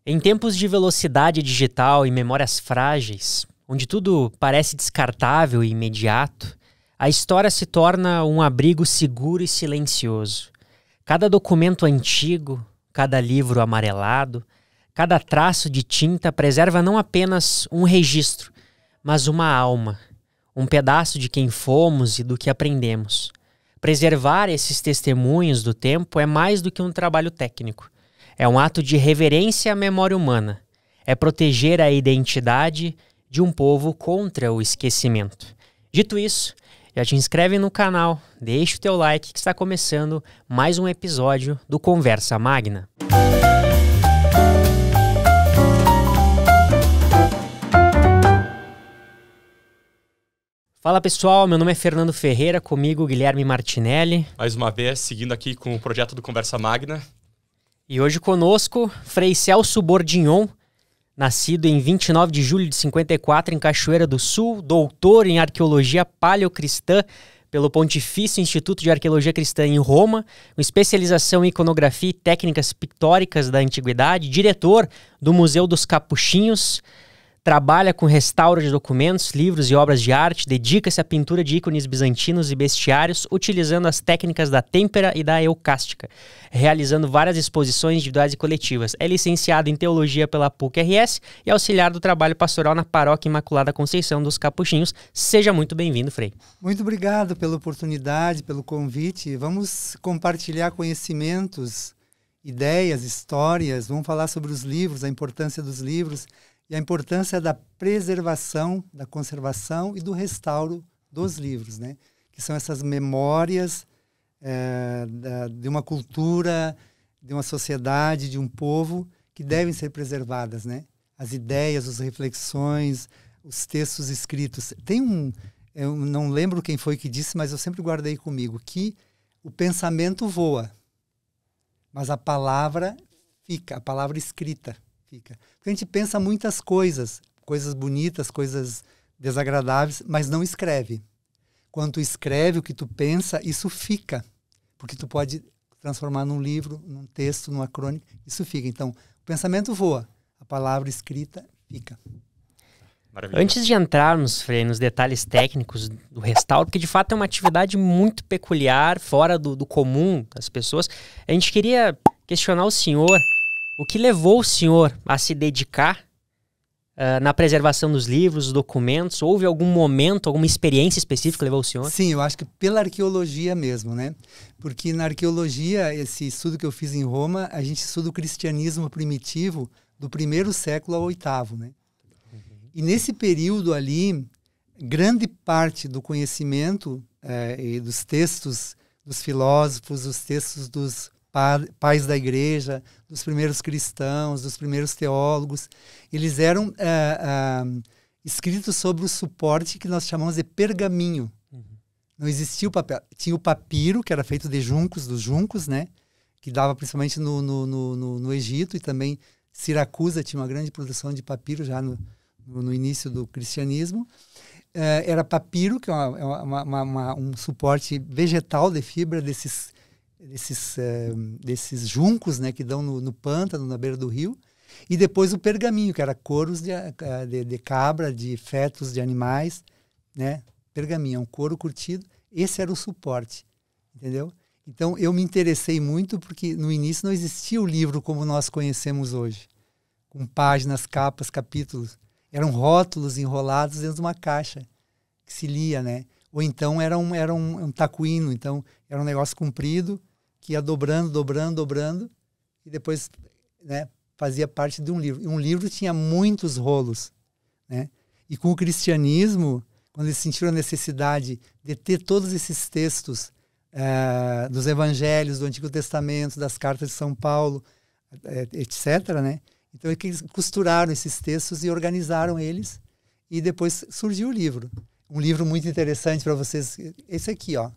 Em tempos de velocidade digital e memórias frágeis, onde tudo parece descartável e imediato, a história se torna um abrigo seguro e silencioso. Cada documento antigo, cada livro amarelado, cada traço de tinta preserva não apenas um registro, mas uma alma, um pedaço de quem fomos e do que aprendemos. Preservar esses testemunhos do tempo é mais do que um trabalho técnico. É um ato de reverência à memória humana. É proteger a identidade de um povo contra o esquecimento. Dito isso, já te inscreve no canal, deixa o teu like que está começando mais um episódio do Conversa Magna. Fala pessoal, meu nome é Fernando Ferreira, comigo Guilherme Martinelli. Mais uma vez, seguindo aqui com o projeto do Conversa Magna. E hoje conosco, Frei Celso Bordignon, nascido em 29 de julho de 54 em Cachoeira do Sul, doutor em Arqueologia Paleocristã pelo Pontifício Instituto de Arqueologia Cristã em Roma, com especialização em iconografia e técnicas pictóricas da Antiguidade, diretor do Museu dos Capuchinhos, trabalha com restauro de documentos, livros e obras de arte, dedica-se à pintura de ícones bizantinos e bestiários, utilizando as técnicas da têmpera e da eucástica, realizando várias exposições individuais e coletivas. É licenciado em Teologia pela PUC-RS e auxiliar do trabalho pastoral na Paróquia Imaculada Conceição dos Capuchinhos. Seja muito bem-vindo, Frei. Muito obrigado pela oportunidade, pelo convite. Vamos compartilhar conhecimentos, ideias, histórias, vamos falar sobre os livros, a importância dos livros, e a importância da preservação, da conservação e do restauro dos livros, né? Que são essas memórias de uma cultura, de uma sociedade, de um povo, que devem ser preservadas, né? As ideias, as reflexões, os textos escritos. Eu não lembro quem foi que disse, mas eu sempre guardei comigo, que o pensamento voa, mas a palavra fica, a palavra escrita fica. Porque a gente pensa muitas coisas bonitas, coisas desagradáveis, mas não escreve. Quando tu escreve o que tu pensa, isso fica. Porque tu pode transformar num livro, num texto, numa crônica, isso fica. Então, o pensamento voa, a palavra escrita fica. Maravilha. Antes de entrarmos, Frei, nos detalhes técnicos do restauro, porque de fato é uma atividade muito peculiar, fora do comum das pessoas, a gente queria questionar o senhor. O que levou o senhor a se dedicar na preservação dos livros, dos documentos? Houve algum momento, alguma experiência específica que levou o senhor? Sim, eu acho que pela arqueologia mesmo, né? Porque na arqueologia, esse estudo que eu fiz em Roma, a gente estuda o cristianismo primitivo do 1º século ao 8º, né? E nesse período ali, grande parte do conhecimento e dos textos dos filósofos, os textos dos pais da igreja, dos primeiros cristãos, dos primeiros teólogos, eles eram escritos sobre o suporte que nós chamamos de pergaminho. Não existia o papel. Tinha o papiro, que era feito de juncos, dos juncos, né? Que dava principalmente no Egito, e também Siracusa tinha uma grande produção de papiro já no início do cristianismo. Era papiro, que é um suporte vegetal de fibra desses juncos, né, que dão no pântano, na beira do rio, e depois o pergaminho, que era couros de cabra, de fetos de animais, né? Pergaminho, um couro curtido, esse era o suporte, entendeu? Então eu me interessei muito porque no início não existia o livro como nós conhecemos hoje, com páginas, capas, capítulos, eram rótulos enrolados dentro de uma caixa que se lia, né? Ou então era um tacuíno, então era um negócio comprido, que ia dobrando, e depois, né, fazia parte de um livro. E um livro tinha muitos rolos, né? E com o cristianismo, quando eles sentiram a necessidade de ter todos esses textos dos evangelhos, do Antigo Testamento, das cartas de São Paulo, etc., né? Então eles costuraram esses textos e organizaram eles, e depois surgiu o livro. Um livro muito interessante para vocês, esse aqui, ó,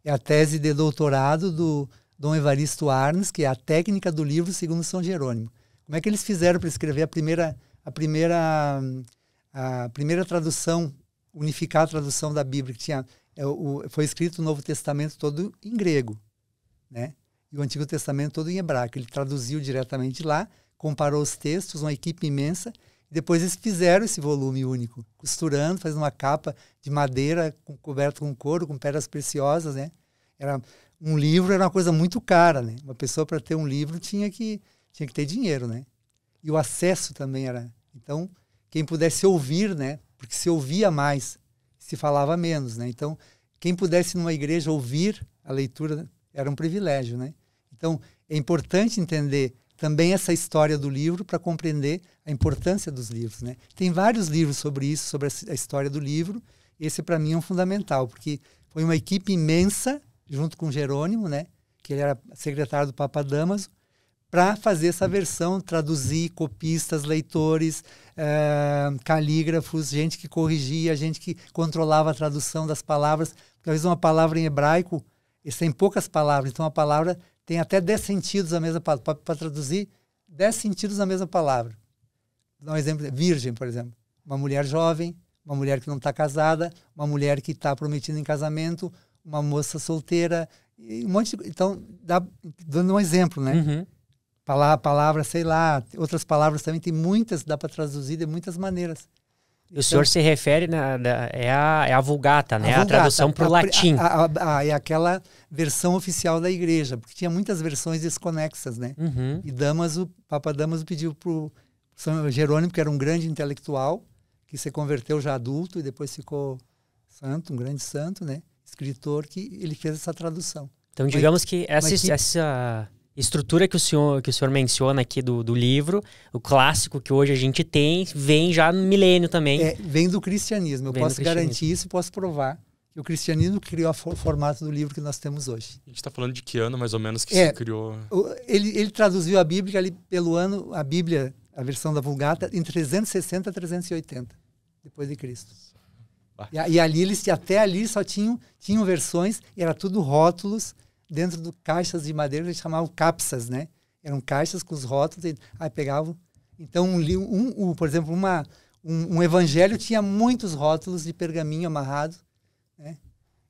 é a tese de doutorado do Dom Evaristo Arnes, que é a técnica do livro segundo São Jerônimo. Como é que eles fizeram para escrever a primeira tradução, unificar a tradução da Bíblia, que foi escrito o Novo Testamento todo em grego, né? E o Antigo Testamento todo em hebraico. Ele traduziu diretamente lá, comparou os textos, uma equipe imensa. Depois eles fizeram esse volume único, costurando, fazendo uma capa de madeira coberta com couro, com pedras preciosas, né? Um livro era uma coisa muito cara, né? Uma pessoa, para ter um livro, tinha que ter dinheiro, né? E o acesso também era... Então, quem pudesse ouvir, né? Porque se ouvia mais, se falava menos, né? Então, quem pudesse numa igreja ouvir a leitura era um privilégio, né? Então, é importante entender também essa história do livro para compreender a importância dos livros, né? Tem vários livros sobre isso, sobre a história do livro. Esse, para mim, é um fundamental, porque foi uma equipe imensa, junto com Jerônimo, né? Que ele era secretário do Papa Damaso, para fazer essa versão, traduzir copistas, leitores, calígrafos, gente que corrigia, gente que controlava a tradução das palavras. Porque, às vezes, uma palavra em hebraico, tem poucas palavras, então a palavra tem até 10 sentidos a mesma palavra. Para traduzir, 10 sentidos a mesma palavra. Vou dar um exemplo, virgem, por exemplo. Uma mulher jovem, uma mulher que não está casada, uma mulher que está prometida em casamento, uma moça solteira, e um monte de... Então, dando um exemplo, né? Uhum. Palavra, sei lá, outras palavras também, tem muitas, dá para traduzir de muitas maneiras. O senhor se refere, é a Vulgata, né? A tradução para o latim. É aquela versão oficial da igreja, porque tinha muitas versões desconexas, né? Uhum. E Papa Damaso pediu para o São Jerônimo, que era um grande intelectual, que se converteu já adulto e depois ficou santo, um grande santo, né? Escritor, que ele fez essa tradução. Então, digamos que essa estrutura que o senhor menciona aqui do livro, o clássico que hoje a gente tem, vem já no milênio também. Vem do cristianismo. Eu posso garantir isso, posso provar que o cristianismo criou o formato do livro que nós temos hoje. A gente está falando de que ano, mais ou menos, que se criou? Ele traduziu a Bíblia ali pelo ano, a Bíblia, a versão da Vulgata, em 360 a 380, depois de Cristo. E ali até ali só tinham versões, e era tudo rótulos, dentro de caixas de madeira que eles chamavam capsas, né? Eram caixas com os rótulos, aí pegavam. Então, por exemplo, um evangelho tinha muitos rótulos de pergaminho amarrado, né?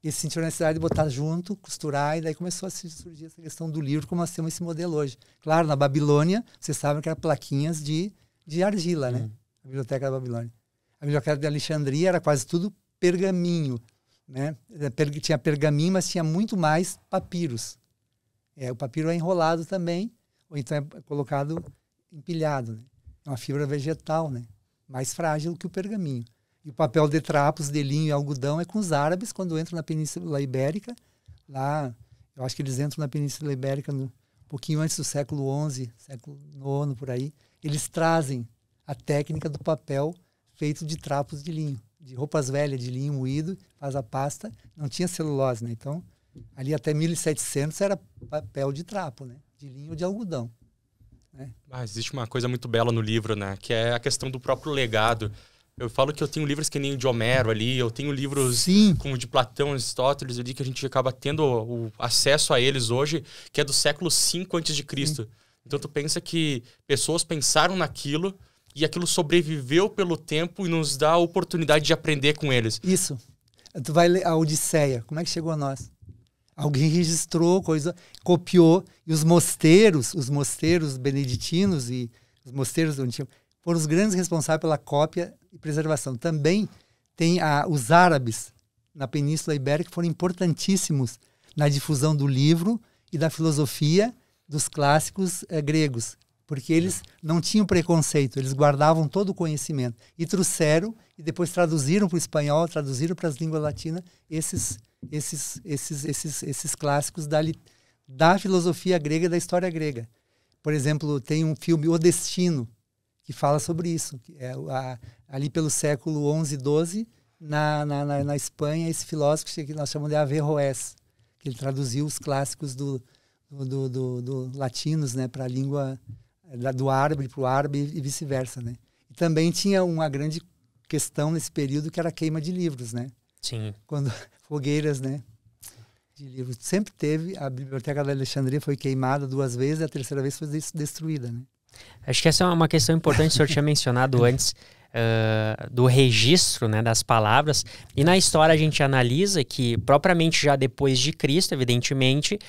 Eles sentiram a necessidade de botar junto, costurar, e daí começou a surgir essa questão do livro, como nós temos esse modelo hoje. Claro, na Babilônia, vocês sabem que eram plaquinhas de argila, né? A Biblioteca da Babilônia. A Biblioteca de Alexandria era quase tudo pergaminho, né? Tinha pergaminho, mas tinha muito mais papiros. O papiro é enrolado também, ou então é colocado empilhado, né? É uma fibra vegetal, né? Mais frágil que o pergaminho. E o papel de trapos, de linho e algodão é com os árabes, quando entram na Península Ibérica. Lá, eu acho que eles entram na Península Ibérica um pouquinho antes do século XI, século IX, por aí. Eles trazem a técnica do papel feito de trapos de linho, de roupas velhas, de linho moído, faz a pasta. Não tinha celulose, né? Então, ali até 1700 era papel de trapo, né? De linho ou de algodão. Né? Existe uma coisa muito bela no livro, né? Que é a questão do próprio legado. Eu falo que eu tenho livros que nem o de Homero ali, eu tenho livros como de Platão, Aristóteles, ali, que a gente acaba tendo o acesso a eles hoje, que é do século V a.C. Então tu pensa que pessoas pensaram naquilo e aquilo sobreviveu pelo tempo e nos dá a oportunidade de aprender com eles. Isso. Tu vai ler a Odisseia. Como é que chegou a nós? Alguém registrou, copiou. E os mosteiros beneditinos e os mosteiros antigos foram os grandes responsáveis pela cópia e preservação. Também tem os árabes na Península Ibérica, que foram importantíssimos na difusão do livro e da filosofia dos clássicos gregos. Porque eles não tinham preconceito, eles guardavam todo o conhecimento. E trouxeram, e depois traduziram para o espanhol, traduziram para as línguas latinas, esses clássicos da filosofia grega e da história grega. Por exemplo, tem um filme, O Destino, que fala sobre isso. Ali pelo século XI, XII, na Espanha, esse filósofo que nós chamamos de Averroes, que ele traduziu os clássicos do latinos, né, para a língua do árabe para o árabe e vice-versa, né? E também tinha uma grande questão nesse período que era a queima de livros, né? Sim. Quando fogueiras, né, de livros. Sempre teve, a Biblioteca da Alexandria foi queimada 2 vezes, e a terceira vez foi destruída, né? Acho que essa é uma questão importante que o senhor tinha mencionado antes. do registro, né, das palavras. E na história a gente analisa que, propriamente já depois de Cristo, evidentemente,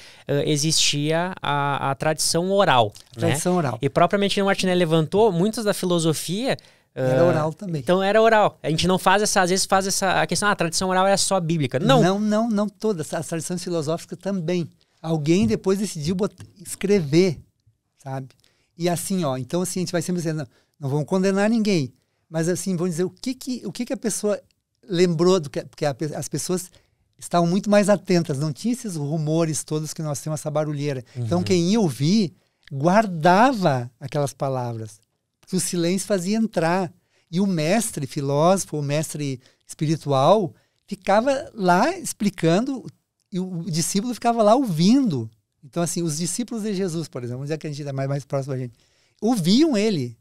existia a tradição oral. Tradição oral. E propriamente o Martinelli levantou, muitos da filosofia... Era oral também. Então era oral. A gente não faz às vezes faz a questão, a tradição oral é só bíblica. Não todas. As tradições filosóficas também. Alguém depois decidiu escrever, sabe? E assim, então assim, a gente vai sempre dizer, não vamos condenar ninguém. Mas assim, vamos dizer, o que a pessoa lembrou, porque as pessoas estavam muito mais atentas, não tinha esses rumores todos que nós temos, essa barulheira. Então quem ia ouvir, guardava aquelas palavras, porque o silêncio fazia entrar. E o mestre filósofo, o mestre espiritual, ficava lá explicando, e o discípulo ficava lá ouvindo. Então assim, os discípulos de Jesus, por exemplo, vamos dizer que a gente é mais próximo da gente, ouviam ele,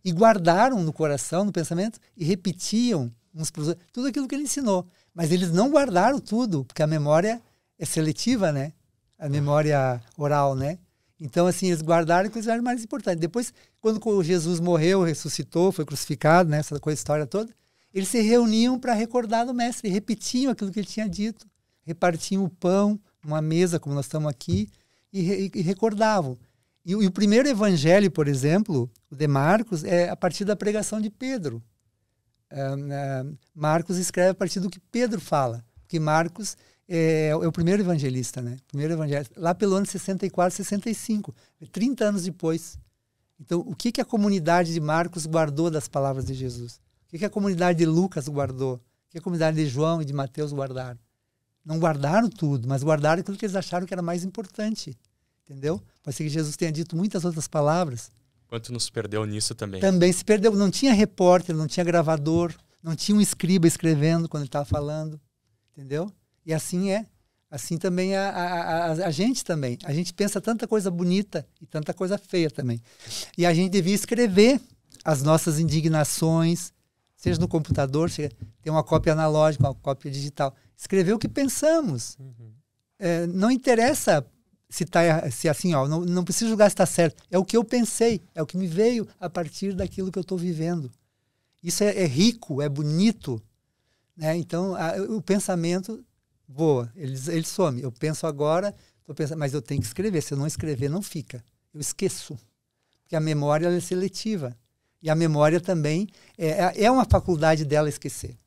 e guardaram no coração, no pensamento, e repetiam uns para os outros, tudo aquilo que ele ensinou. Mas eles não guardaram tudo, porque a memória é seletiva, né? A memória oral, né? Então, assim, eles guardaram e consideraram mais importante. Depois, quando Jesus morreu, ressuscitou, foi crucificado, né? Essa história toda, eles se reuniam para recordar do mestre, repetiam aquilo que ele tinha dito, repartiam o pão, uma mesa, como nós estamos aqui, e recordavam. E o primeiro evangelho, por exemplo, o de Marcos, é a partir da pregação de Pedro. Marcos escreve a partir do que Pedro fala, porque Marcos é o primeiro evangelista, né? Primeiro evangelista, lá pelo ano 64, 65, 30 anos depois. Então, o que a comunidade de Marcos guardou das palavras de Jesus? O que a comunidade de Lucas guardou? O que a comunidade de João e de Mateus guardaram? Não guardaram tudo, mas guardaram aquilo que eles acharam que era mais importante. Entendeu? Pode ser que Jesus tenha dito muitas outras palavras. Quanto nos perdeu nisso também. Também se perdeu. Não tinha repórter, não tinha gravador, não tinha um escriba escrevendo quando ele estava falando. Entendeu? E assim é. Assim também a gente também. A gente pensa tanta coisa bonita e tanta coisa feia também. E a gente devia escrever as nossas indignações, seja no computador, seja tem uma cópia analógica, uma cópia digital. Escrever o que pensamos. Não interessa se assim, não preciso julgar se está certo. É o que eu pensei, é o que me veio a partir daquilo que eu estou vivendo. Isso é rico, é bonito, né? Então, o pensamento voa, ele some. Eu penso agora, mas eu tenho que escrever. Se eu não escrever, não fica. Eu esqueço. Porque a memória ela é seletiva. E a memória também é uma faculdade dela esquecer.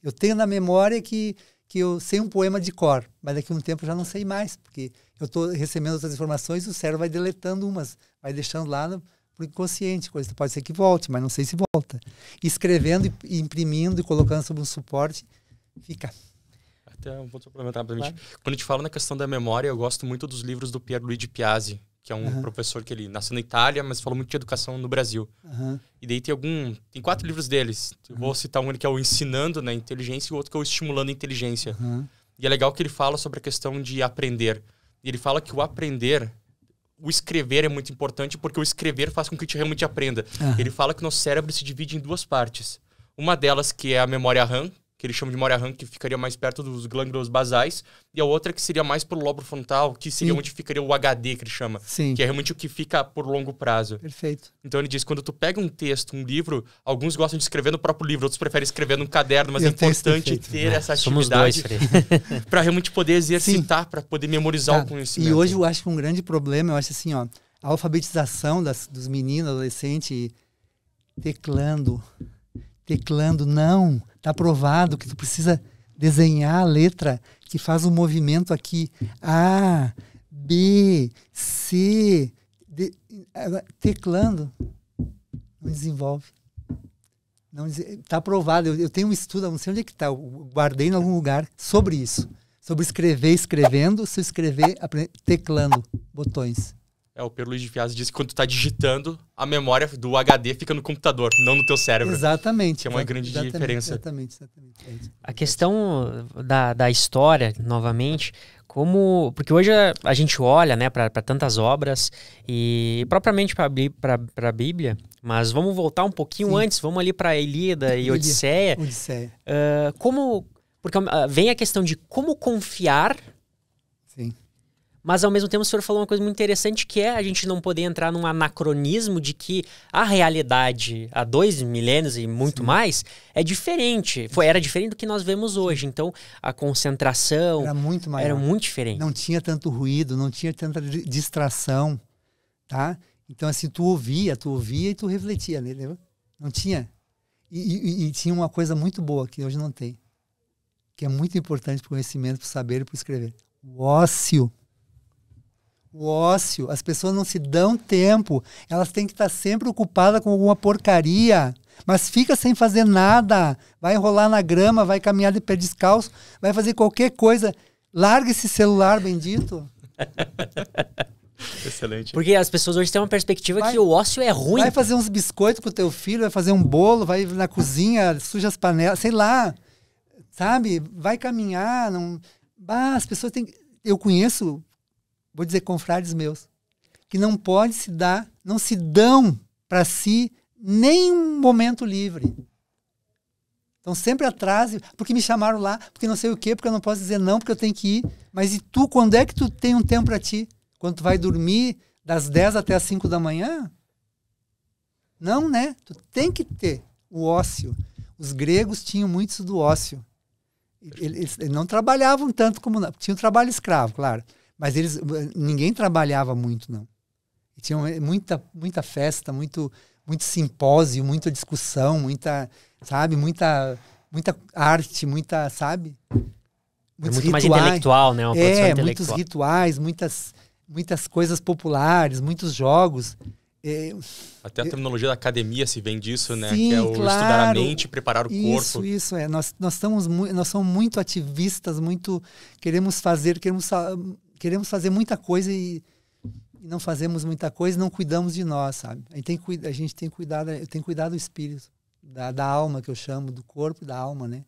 Eu tenho na memória que eu sei um poema de cor, mas daqui a um tempo eu já não sei mais, porque eu estou recebendo outras informações e o cérebro vai deletando umas, vai deixando lá pro inconsciente, coisa que pode ser que volte, mas não sei se volta. E escrevendo, e imprimindo e colocando sobre um suporte, fica. Até um ponto suplementar para mim. Claro. Quando a gente fala na questão da memória, eu gosto muito dos livros do Pierluigi Piazzi, que é um professor que ele nasceu na Itália, mas falou muito de educação no Brasil. E daí tem 4 livros deles. Eu vou citar um que é o Ensinando na Inteligência e o outro que é o Estimulando a Inteligência. E é legal que ele fala sobre a questão de aprender. E ele fala que o aprender, o escrever é muito importante porque o escrever faz com que a gente realmente aprenda. Ele fala que o nosso cérebro se divide em 2 partes. Uma delas que é a memória RAM, que ele chama de memória RAM, que ficaria mais perto dos glândulos basais, e a outra que seria mais pro lobo frontal, que seria onde ficaria o HD, que ele chama. Sim. Que é realmente o que fica por longo prazo. Perfeito. Então ele diz, quando tu pega um texto, um livro, alguns gostam de escrever no próprio livro, outros preferem escrever num caderno, mas é importante ter essa atividade para realmente poder exercitar, para poder memorizar o conhecimento. E hoje eu acho que um grande problema, eu acho assim, a alfabetização dos meninos, adolescentes, teclando, não. Está provado que tu precisa desenhar a letra que faz um movimento aqui. A, B, C, D, teclando. Não desenvolve. Está provado. Eu tenho um estudo, não sei onde é que está, eu guardei em algum lugar, sobre isso. Sobre escrever escrevendo, se escrever teclando botões. O Pierluigi Piazzi diz que quando tu tá digitando, a memória do HD fica no computador, não no teu cérebro. Exatamente. Que é uma grande diferença. Exatamente. A questão da história, novamente, porque hoje a gente olha, né, para tantas obras e propriamente para a Bíblia, mas vamos voltar um pouquinho antes, vamos ali para Ilíada e Odisseia. Porque vem a questão de como confiar. Sim. Mas, ao mesmo tempo, o senhor falou uma coisa muito interessante, que é a gente não poder entrar num anacronismo de que a realidade há 2 milênios e muito mais é diferente. Era diferente do que nós vemos hoje. Então, a concentração era muito maior. Era muito diferente. Não tinha tanto ruído, não tinha tanta distração, tá? Então, assim, tu ouvia e tu refletia, entendeu? Não tinha. E tinha uma coisa muito boa que hoje não tem, que é muito importante para o conhecimento, para o saber e para o escrever. O ócio. O ócio. As pessoas não se dão tempo. Elas têm que estar sempre ocupadas com alguma porcaria. Mas fica sem fazer nada. Vai enrolar na grama, vai caminhar de pé descalço, vai fazer qualquer coisa. Larga esse celular bendito. Excelente. Porque as pessoas hoje têm uma perspectiva que o ócio é ruim. Vai fazer uns biscoitos com o teu filho, vai fazer um bolo, vai na cozinha, suja as panelas, sei lá. Sabe? Vai caminhar. Não... as pessoas têm... Eu conheço... Vou dizer confrades meus, que não pode se dar, não se dão para si nem um momento livre. Então sempre atrás, porque me chamaram lá, porque não sei o quê, porque eu não posso dizer não, porque eu tenho que ir. Mas e tu, quando é que tu tem um tempo para ti? Quando tu vai dormir das 10 até as 5 da manhã? Não, né? Tu tem que ter o ócio. Os gregos tinham muito isso do ócio. Eles não trabalhavam tanto como... Tinha um trabalho escravo, claro. Mas ninguém trabalhava muito, não. E tinha muita festa, muito simpósio, muita discussão, muita arte, sabe? Muito rituais, mais intelectual, né? Uma produção intelectual. Muitos rituais, muitas coisas populares, muitos jogos. Até a terminologia da academia se vem disso, né? Sim, que é o claro, estudar a mente, preparar o corpo. Isso. Nós somos muito ativistas, queremos fazer muita coisa e não fazemos muita coisa e não cuidamos de nós, sabe? A gente tem cuidado do espírito, da alma, que eu chamo, do corpo e da alma, né?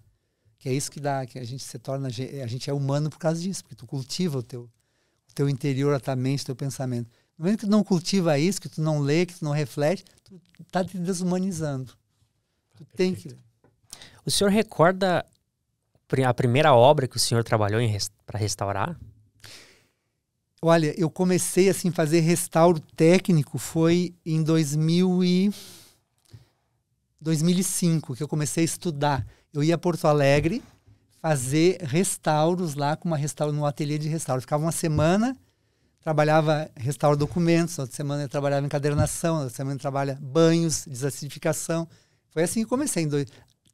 Que é isso que a gente se torna... A gente é humano por causa disso, porque tu cultiva o teu interior, a tua mente, o teu pensamento. No momento que tu não cultiva isso, que tu não lê, que tu não reflete, tu tá te desumanizando. Tu tem que ler. O senhor recorda a primeira obra que o senhor trabalhou para restaurar? Olha, eu comecei assim, fazer restauro técnico foi em 2005, que eu comecei a estudar. Eu ia a Porto Alegre fazer restauros lá no ateliê de restauro. Eu ficava uma semana, trabalhava restauro documentos, outra semana eu trabalhava encadernação, outra semana eu trabalhava banhos, desacidificação. Foi assim que comecei,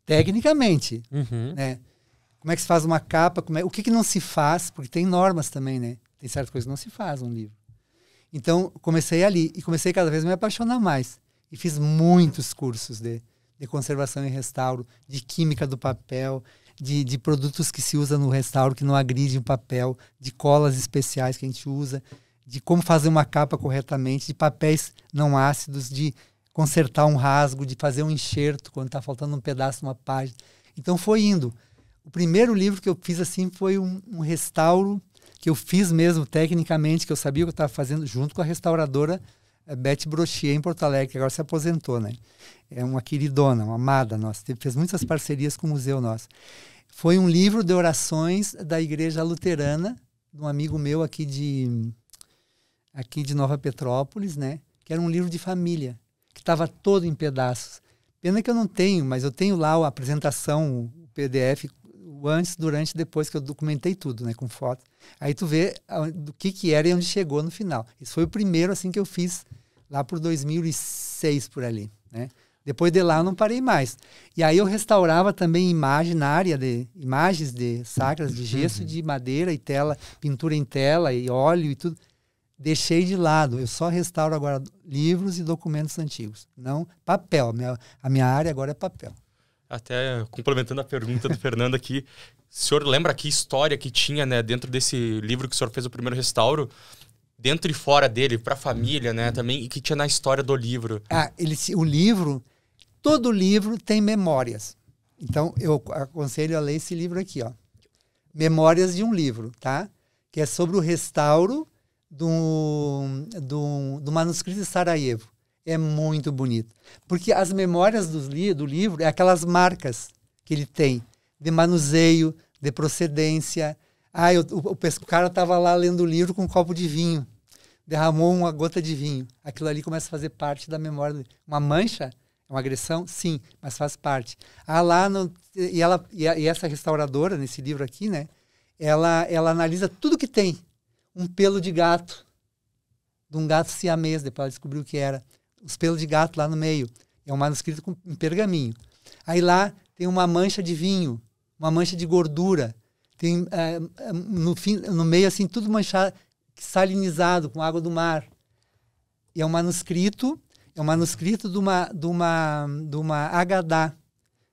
tecnicamente. Né? Como é que se faz uma capa, o que não se faz, porque tem normas também, né? Tem certas coisas que não se faz um livro. Então, comecei ali e comecei cada vez a me apaixonar mais. E fiz muitos cursos de conservação e restauro, de química do papel, de produtos que se usa no restauro que não agridem o papel, de colas especiais que a gente usa, de como fazer uma capa corretamente, de papéis não ácidos, de consertar um rasgo, de fazer um enxerto quando está faltando um pedaço de uma página. Então foi indo. O primeiro livro que eu fiz assim foi um restauro que eu fiz mesmo tecnicamente, que eu sabia o que eu estava fazendo, junto com a restauradora Beth Brochier, em Porto Alegre, que agora se aposentou, né? É uma queridona, uma amada nossa, fez muitas parcerias com o museu nosso. Foi um livro de orações da Igreja Luterana, de um amigo meu aqui de Nova Petrópolis, né? Que era um livro de família, que estava todo em pedaços. Pena que eu não tenho, mas eu tenho lá a apresentação, o PDF, o antes, durante e depois, que eu documentei tudo, né? Com foto. Aí tu vê do que era e onde chegou no final. Esse foi o primeiro assim que eu fiz lá por 2006, por ali, né? Depois de lá eu não parei mais. E aí eu restaurava também imagens de sacras de gesso, de madeira e tela, pintura em tela e óleo e tudo. Deixei de lado. Eu só restauro agora livros e documentos antigos. Não papel. A minha área agora é papel. Até complementando a pergunta do Fernando aqui, o senhor lembra que história que tinha, né, dentro desse livro que o senhor fez o primeiro restauro, dentro e fora dele, para a família, né, também, e que tinha na história do livro? O livro, todo livro tem memórias. Então, eu aconselho a ler esse livro aqui, ó. Memórias de um livro, tá? Que é sobre o restauro do manuscrito de Sarajevo. É muito bonito. Porque as memórias do livro é aquelas marcas que ele tem de manuseio, de procedência, O cara estava lá lendo o livro com um copo de vinho. Derramou uma gota de vinho. Aquilo ali começa a fazer parte da memória dele. Uma mancha é uma agressão? Sim, mas faz parte. E essa restauradora, nesse livro aqui, né? Ela analisa tudo que tem. Um pelo de gato. De um gato siamês, depois ela descobriu o que era. Os pelos de gato lá no meio. É um manuscrito em pergaminho. Aí lá tem uma mancha de vinho, uma mancha de gordura. Tem no meio, assim, tudo manchado, salinizado com água do mar. E é um manuscrito de uma Agadá,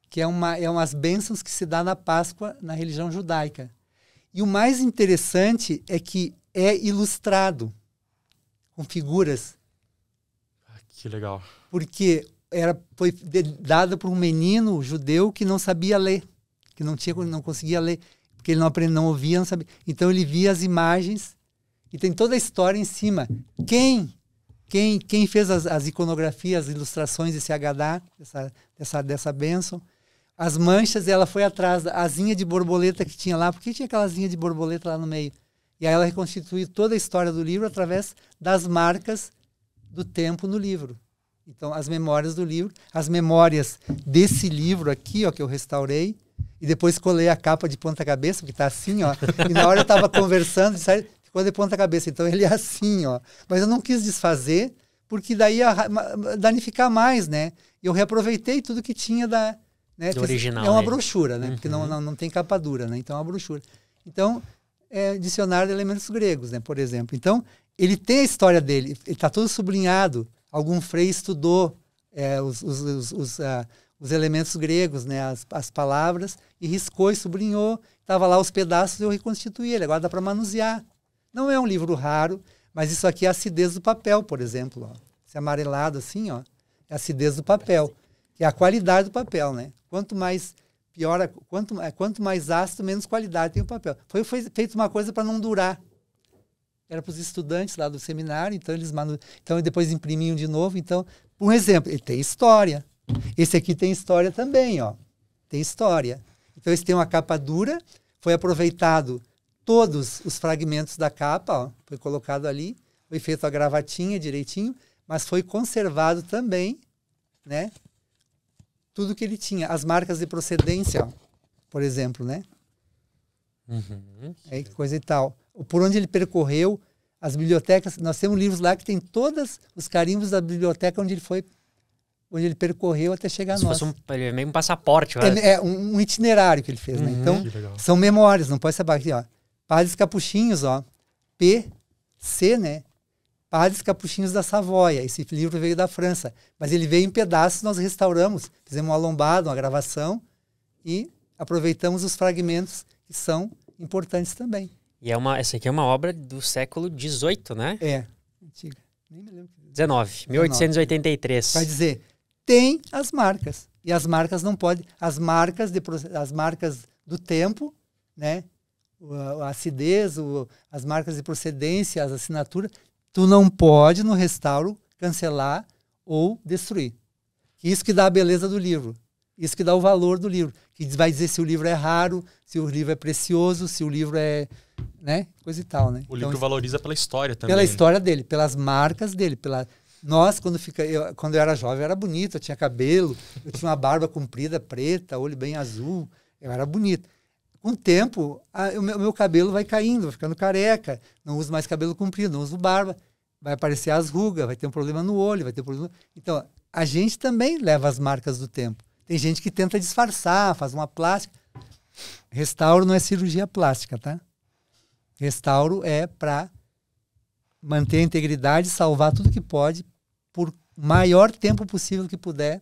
que é umas bênçãos que se dá na Páscoa na religião judaica. E o mais interessante é que é ilustrado com figuras. Que legal. Porque foi dada por um menino judeu que não sabia ler, que não conseguia ler, porque ele não ouvia, não sabia. Então ele via as imagens e tem toda a história em cima. Quem fez as iconografias, as ilustrações desse Agadá, dessa bênção? As manchas, ela foi atrás da asinha de borboleta que tinha lá. Por que tinha aquela asinha de borboleta lá no meio? E aí ela reconstituiu toda a história do livro através das marcas do tempo no livro. Então, as memórias do livro, as memórias desse livro aqui, ó, que eu restaurei, e depois colei a capa de ponta cabeça, porque está assim, ó. E na hora eu estava conversando, ficou de ponta cabeça. Então, ele é assim, ó. Mas eu não quis desfazer, porque daí ia danificar mais, né? E eu reaproveitei tudo que tinha do original. É uma brochura, né? Porque não tem capa dura, né? Então, é uma brochura. Então, dicionário de elementos gregos, né? Por exemplo. Então, ele tem a história dele. Ele está todo sublinhado. Algum frei estudou os elementos gregos, né? As palavras, e riscou e sublinhou. Estava lá os pedaços e eu reconstituí ele. Agora dá para manusear. Não é um livro raro, mas isso aqui é a acidez do papel, por exemplo. Ó. Esse amarelado assim, ó, é a acidez do papel, que é a qualidade do papel, né? Quanto mais ácido, menos qualidade tem o papel. Foi feito uma coisa para não durar. Era para os estudantes lá do seminário, então depois imprimiam de novo. Então, por exemplo, ele tem história. Esse aqui tem história também, ó. Tem história. Então, esse tem uma capa dura, foi aproveitado todos os fragmentos da capa, ó, foi colocado ali, foi feito a gravatinha direitinho, mas foi conservado também, né? Tudo que ele tinha, as marcas de procedência, ó, por exemplo, né? Coisa e tal. Por onde ele percorreu, as bibliotecas, nós temos livros lá que tem todos os carimbos da biblioteca onde ele percorreu até chegar a nós. Se fosse meio um passaporte. É um itinerário que ele fez, né? Então, são memórias, não pode saber aqui, ó. Padres Capuchinhos, ó. PC, né? Padres Capuchinhos da Savoia. Esse livro veio da França. Mas ele veio em pedaços, nós restauramos. Fizemos uma lombada, uma gravação e aproveitamos os fragmentos que são importantes também. E essa aqui é uma obra do século XVIII, né? É, antiga. Nem me lembro. 1883. Vai dizer, tem as marcas. E as marcas não podem... As marcas do tempo, né? A acidez, as marcas de procedência, as assinaturas, tu não pode, no restauro, cancelar ou destruir. Isso que dá a beleza do livro. Isso que dá o valor do livro. Que vai dizer se o livro é raro, se o livro é precioso, se o livro é... né? Coisa e tal, né? O livro valoriza pela história também. Pela história dele, pelas marcas dele. Nós, quando eu era jovem, eu era bonito, eu tinha cabelo, eu tinha uma barba comprida, preta, olho bem azul, eu era bonito. Com o tempo, o meu cabelo vai caindo, vai ficando careca, não uso mais cabelo comprido, não uso barba, vai aparecer as rugas, vai ter um problema no olho, vai ter problema... Então, a gente também leva as marcas do tempo. Tem gente que tenta disfarçar, faz uma plástica. Restauro não é cirurgia plástica, tá? Restauro é para manter a integridade, salvar tudo que pode, por maior tempo possível que puder,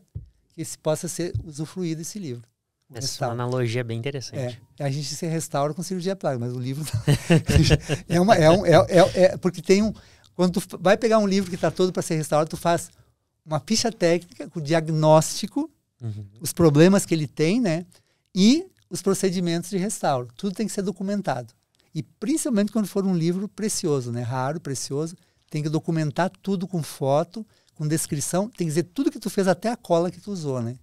que se possa ser usufruído esse livro. Essa é uma analogia bem interessante. A gente se restaura com cirurgia plástica, mas o livro porque tem quando tu vai pegar um livro que está todo para ser restaurado, tu faz uma ficha técnica com o diagnóstico, os problemas que ele tem, né? E os procedimentos de restauro. Tudo tem que ser documentado. E principalmente quando for um livro precioso, né? Raro, precioso, tem que documentar tudo com foto, com descrição, tem que dizer tudo que tu fez, até a cola que tu usou, né?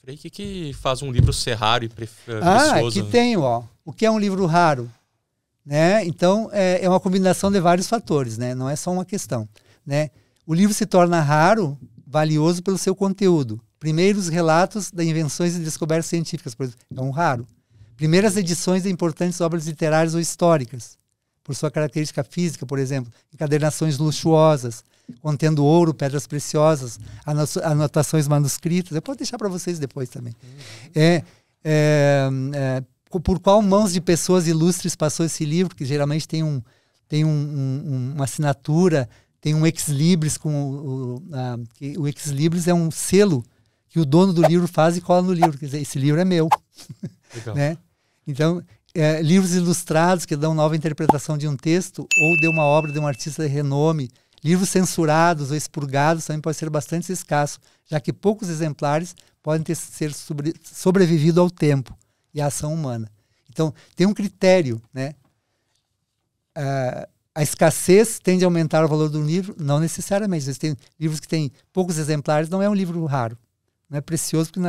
O que faz um livro ser raro e precioso? Aqui tem, ó. O que é um livro raro? né? Então, é uma combinação de vários fatores, né? Não é só uma questão, né? O livro se torna raro, valioso pelo seu conteúdo. Primeiros relatos de invenções e descobertas científicas, por exemplo, é um raro. Primeiras edições de importantes obras literárias ou históricas, por sua característica física, por exemplo, encadernações luxuosas, contendo ouro, pedras preciosas, anotações manuscritas. Eu posso deixar para vocês depois também. Por qual mãos de pessoas ilustres passou esse livro, que geralmente tem uma assinatura, tem um ex-libris, o ex-libris é um selo que o dono do livro faz e cola no livro. Quer dizer, esse livro é meu. Né? Então, livros ilustrados que dão nova interpretação de um texto ou de uma obra de um artista de renome, livros censurados ou expurgados também pode ser bastante escasso, já que poucos exemplares podem ter sobrevivido ao tempo e à ação humana. Então, tem um critério, né? A escassez tende a aumentar o valor do livro? Não necessariamente. Existem livros que têm poucos exemplares, não é um livro raro. Não é precioso, porque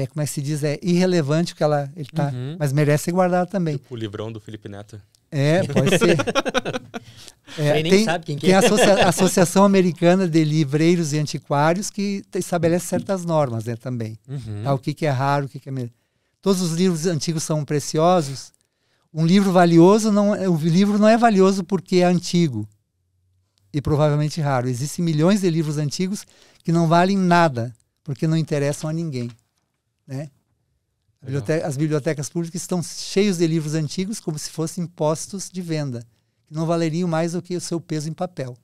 como é que se diz? É irrelevante o que ele tá, mas merece ser guardado também. Tipo o livrão do Felipe Neto. Pode ser. Nem sabe quem que tem a Associação Americana de Livreiros e Antiquários que estabelece certas normas, né, também. O que é raro, o que é... Todos os livros antigos são preciosos. Um livro valioso, o livro não é valioso porque é antigo e provavelmente raro. Existem milhões de livros antigos que não valem nada, porque não interessam a ninguém. Né? As bibliotecas públicas estão cheias de livros antigos como se fossem postos de venda, que não valeriam mais do que o seu peso em papel.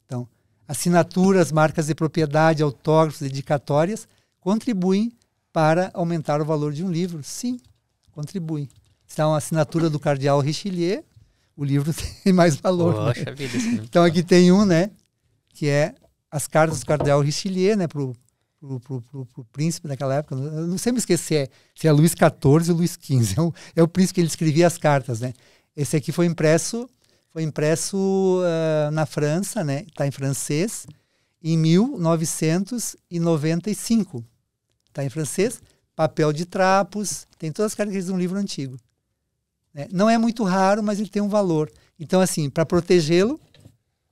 Então, assinaturas, marcas de propriedade, autógrafos, dedicatórias contribuem para aumentar o valor de um livro. Sim, contribuem. Então, a assinatura do cardeal Richelieu, o livro tem mais valor. Poxa, né? vida, sim. Então, aqui tem né, que é as cartas do cardeal Richelieu, né, pro príncipe daquela época. Eu não sei me esquecer se é Luís XIV ou Luís XV. É o príncipe que ele escrevia as cartas, né? Esse aqui foi impresso na França, né? Está em francês, em 1995. Está em francês, papel de trapos, tem todas as características de um livro antigo. Né? Não é muito raro, mas ele tem um valor. Então, assim, para protegê-lo,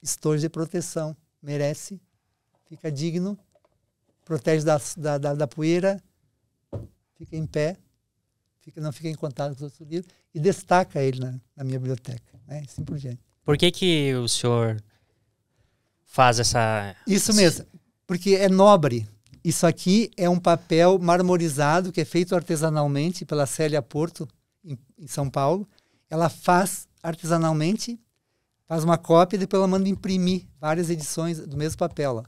estojo de proteção. Merece, fica digno, protege da poeira, fica em pé, não fica em contato com os outros livros e destaca ele na minha biblioteca. Né? Assim por diante. Por que o senhor faz essa... Isso mesmo, porque é nobre. Isso aqui é um papel marmorizado que é feito artesanalmente pela Célia Porto, em São Paulo. Ela faz artesanalmente, faz uma cópia e depois ela manda imprimir várias edições do mesmo papel. Ó.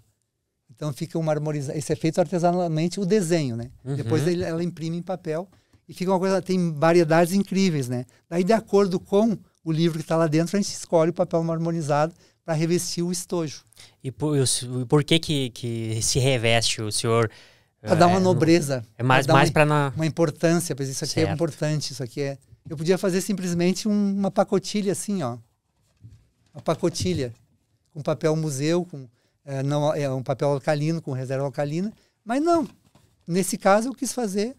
Então fica um marmorizado. Esse é feito artesanalmente, o desenho, né? Depois ela imprime em papel e fica uma coisa, tem variedades incríveis, né? Daí, de acordo com o livro que está lá dentro, a gente escolhe o papel marmorizado para revestir o estojo. E por que se reveste o senhor? Para dar uma nobreza. É mais para uma importância, pois isso aqui é importante, isso aqui é... Eu podia fazer simplesmente uma pacotilha assim, ó. Uma pacotilha com papel museu, não, é um papel alcalino, com reserva alcalina, mas não. Nesse caso eu quis fazer,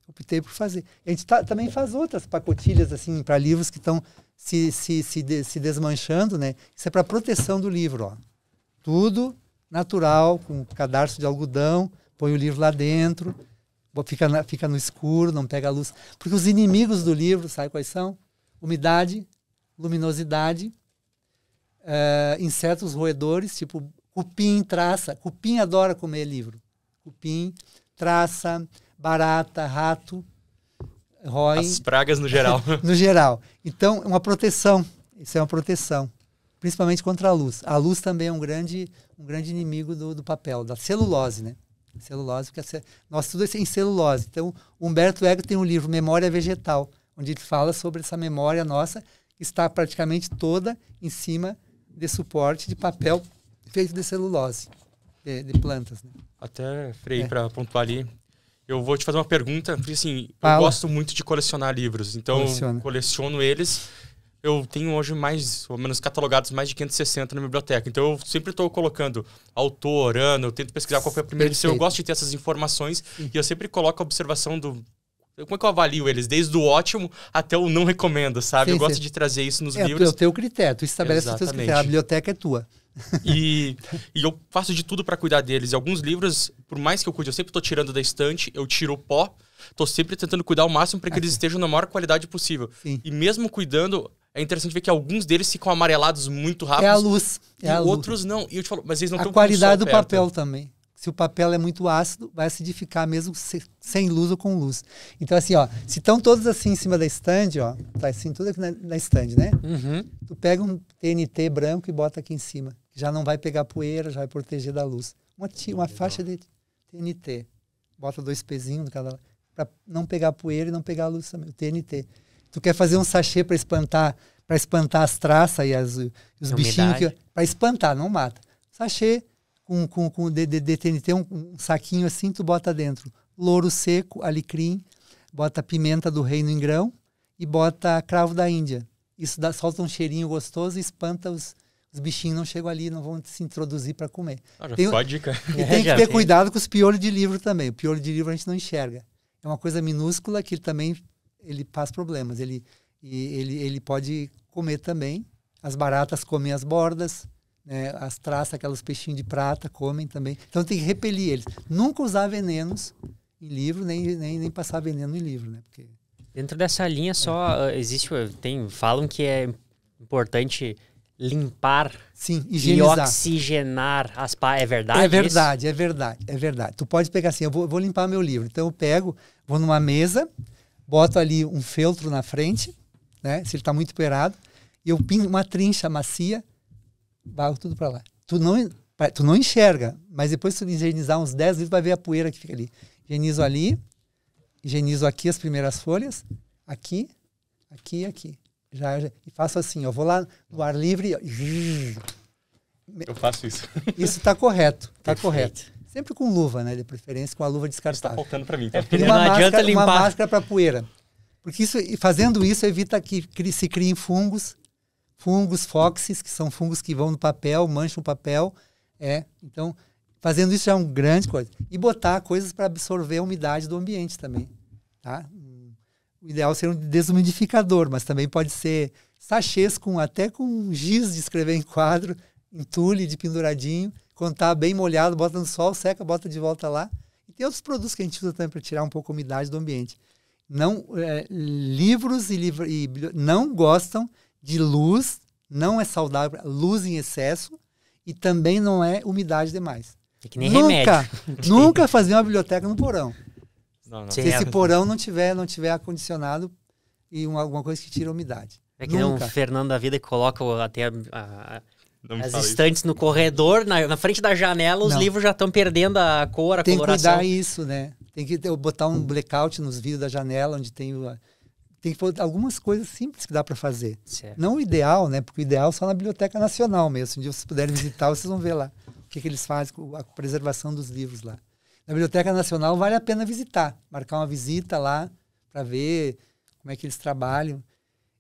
optei por fazer. A gente também faz outras pacotilhas assim para livros que estão se desmanchando, né? Isso é para proteção do livro, ó. Tudo natural, com cadarço de algodão, põe o livro lá dentro, fica no escuro, não pega a luz. Porque os inimigos do livro, sabe quais são? Umidade, luminosidade, insetos roedores, tipo cupim, traça. Cupim adora comer livro. Cupim, traça, barata, rato, rói. As pragas no geral. No geral. Então, é uma proteção. Isso é uma proteção. Principalmente contra a luz. A luz também é um grande inimigo do papel, da celulose, né? Celulose, porque nós tudo é em celulose. Então, Humberto Eco tem um livro, Memória Vegetal, onde ele fala sobre essa memória nossa, que está praticamente toda em cima de suporte de papel feito de celulose, de plantas. Né? Até, Frei, para pontuar ali, eu vou te fazer uma pergunta, porque assim, Fala. Eu gosto muito de colecionar livros, então eu coleciono eles. Eu tenho hoje mais ou menos catalogados mais de 560 na minha biblioteca. Então eu sempre estou colocando autor, ano, eu tento pesquisar qual foi a primeira edição. Eu gosto de ter essas informações e eu sempre coloco a observação do Como é que eu avalio eles? Desde o ótimo até o não recomendo, sabe? Sim, eu gosto de trazer isso nos livros. É o teu critério, tu estabelece os teus critérios, a biblioteca é tua. E eu faço de tudo para cuidar deles. E alguns livros, por mais que eu cuide, eu sempre tô tirando da estante, eu tiro o pó, tô sempre tentando cuidar ao máximo para que eles estejam na maior qualidade possível. Sim. E mesmo cuidando, é interessante ver que alguns deles ficam amarelados muito rápido. É a luz. E outros não. E eu te falo, mas eles não estão com a qualidade do perto. papel também. Se o papel é muito ácido, vai acidificar mesmo sem luz ou com luz. Então, assim, ó, se estão todos assim em cima da estande, ó, tá assim, tudo aqui na estande, né? Uhum. Tu pega um TNT branco e bota aqui em cima. Já não vai pegar poeira, já vai proteger da luz. Uma faixa de TNT. Bota 2 pezinhos cada para não pegar poeira e não pegar a luz também. O TNT. Tu quer fazer um sachê para espantar as traças e os bichinhos. Para espantar, não mata. Sachê com TNT, um saquinho assim, tu bota dentro louro seco, alecrim, bota pimenta do reino em grão e bota cravo da Índia. Isso solta um cheirinho gostoso e espanta os bichinhos, não chegam ali, não vão se introduzir para comer. Já ficou a dica. E tem que ter cuidado com os piolhos de livro também. O piolho de livro a gente não enxerga. É uma coisa minúscula que ele faz problemas. Ele pode comer também. As baratas comem as bordas. Né, as traças, aqueles peixinhos de prata comem também. Então tem que repelir eles. Nunca usar venenos em livro, nem passar veneno em livro. Né? Porque... Dentro dessa linha só falam que é importante limpar. Sim, higienizar. E oxigenar as páginas. É verdade? É verdade. Tu pode pegar assim, eu vou limpar meu livro. Então eu vou numa mesa, boto ali um feltro na frente, né, se ele está muito poeirado, e eu pinto uma trincha macia, barro tudo para lá. Tu não enxerga, mas depois se tu higienizar uns 10 litros, vai ver a poeira que fica ali. Higienizo aqui as primeiras folhas, aqui e aqui. E faço assim, eu vou lá no ar livre. Eu faço isso. Isso está correto, correto. Sempre com luva, né? De preferência com a luva descartável. Está faltando para mim. Tá? Não adianta limpar. Uma máscara para poeira. Porque fazendo isso evita que se criem fungos fóxes, que são fungos que vão no papel, mancham o papel. Então, fazendo isso já é uma grande coisa. E botar coisas para absorver a umidade do ambiente também. Tá? O ideal seria um desumidificador, mas também pode ser sachês até com giz de escrever em quadro, entulho de penduradinho, quando tá bem molhado, bota no sol, seca, bota de volta lá. E tem outros produtos que a gente usa também para tirar um pouco a umidade do ambiente. Livros não gostam de luz, não é saudável, luz em excesso e também não é umidade demais. É que nem remédio. Nunca fazer uma biblioteca no porão. Não. Se esse porão não tiver acondicionado e alguma coisa que tira a umidade. É que nem um Fernando da vida que coloca até as estantes isso no corredor, na frente da janela, os livros já estão perdendo a cor, a coloração. Tem que cuidar isso, né? Tem que botar um blackout nos vidros da janela, onde tem que pôr algumas coisas simples que dá para fazer. Certo. Não o ideal, né? Porque o ideal é só na Biblioteca Nacional mesmo. Se um dia vocês puderem visitar, vocês vão ver lá o que eles fazem com a preservação dos livros lá. Na Biblioteca Nacional vale a pena visitar, marcar uma visita lá para ver como é que eles trabalham.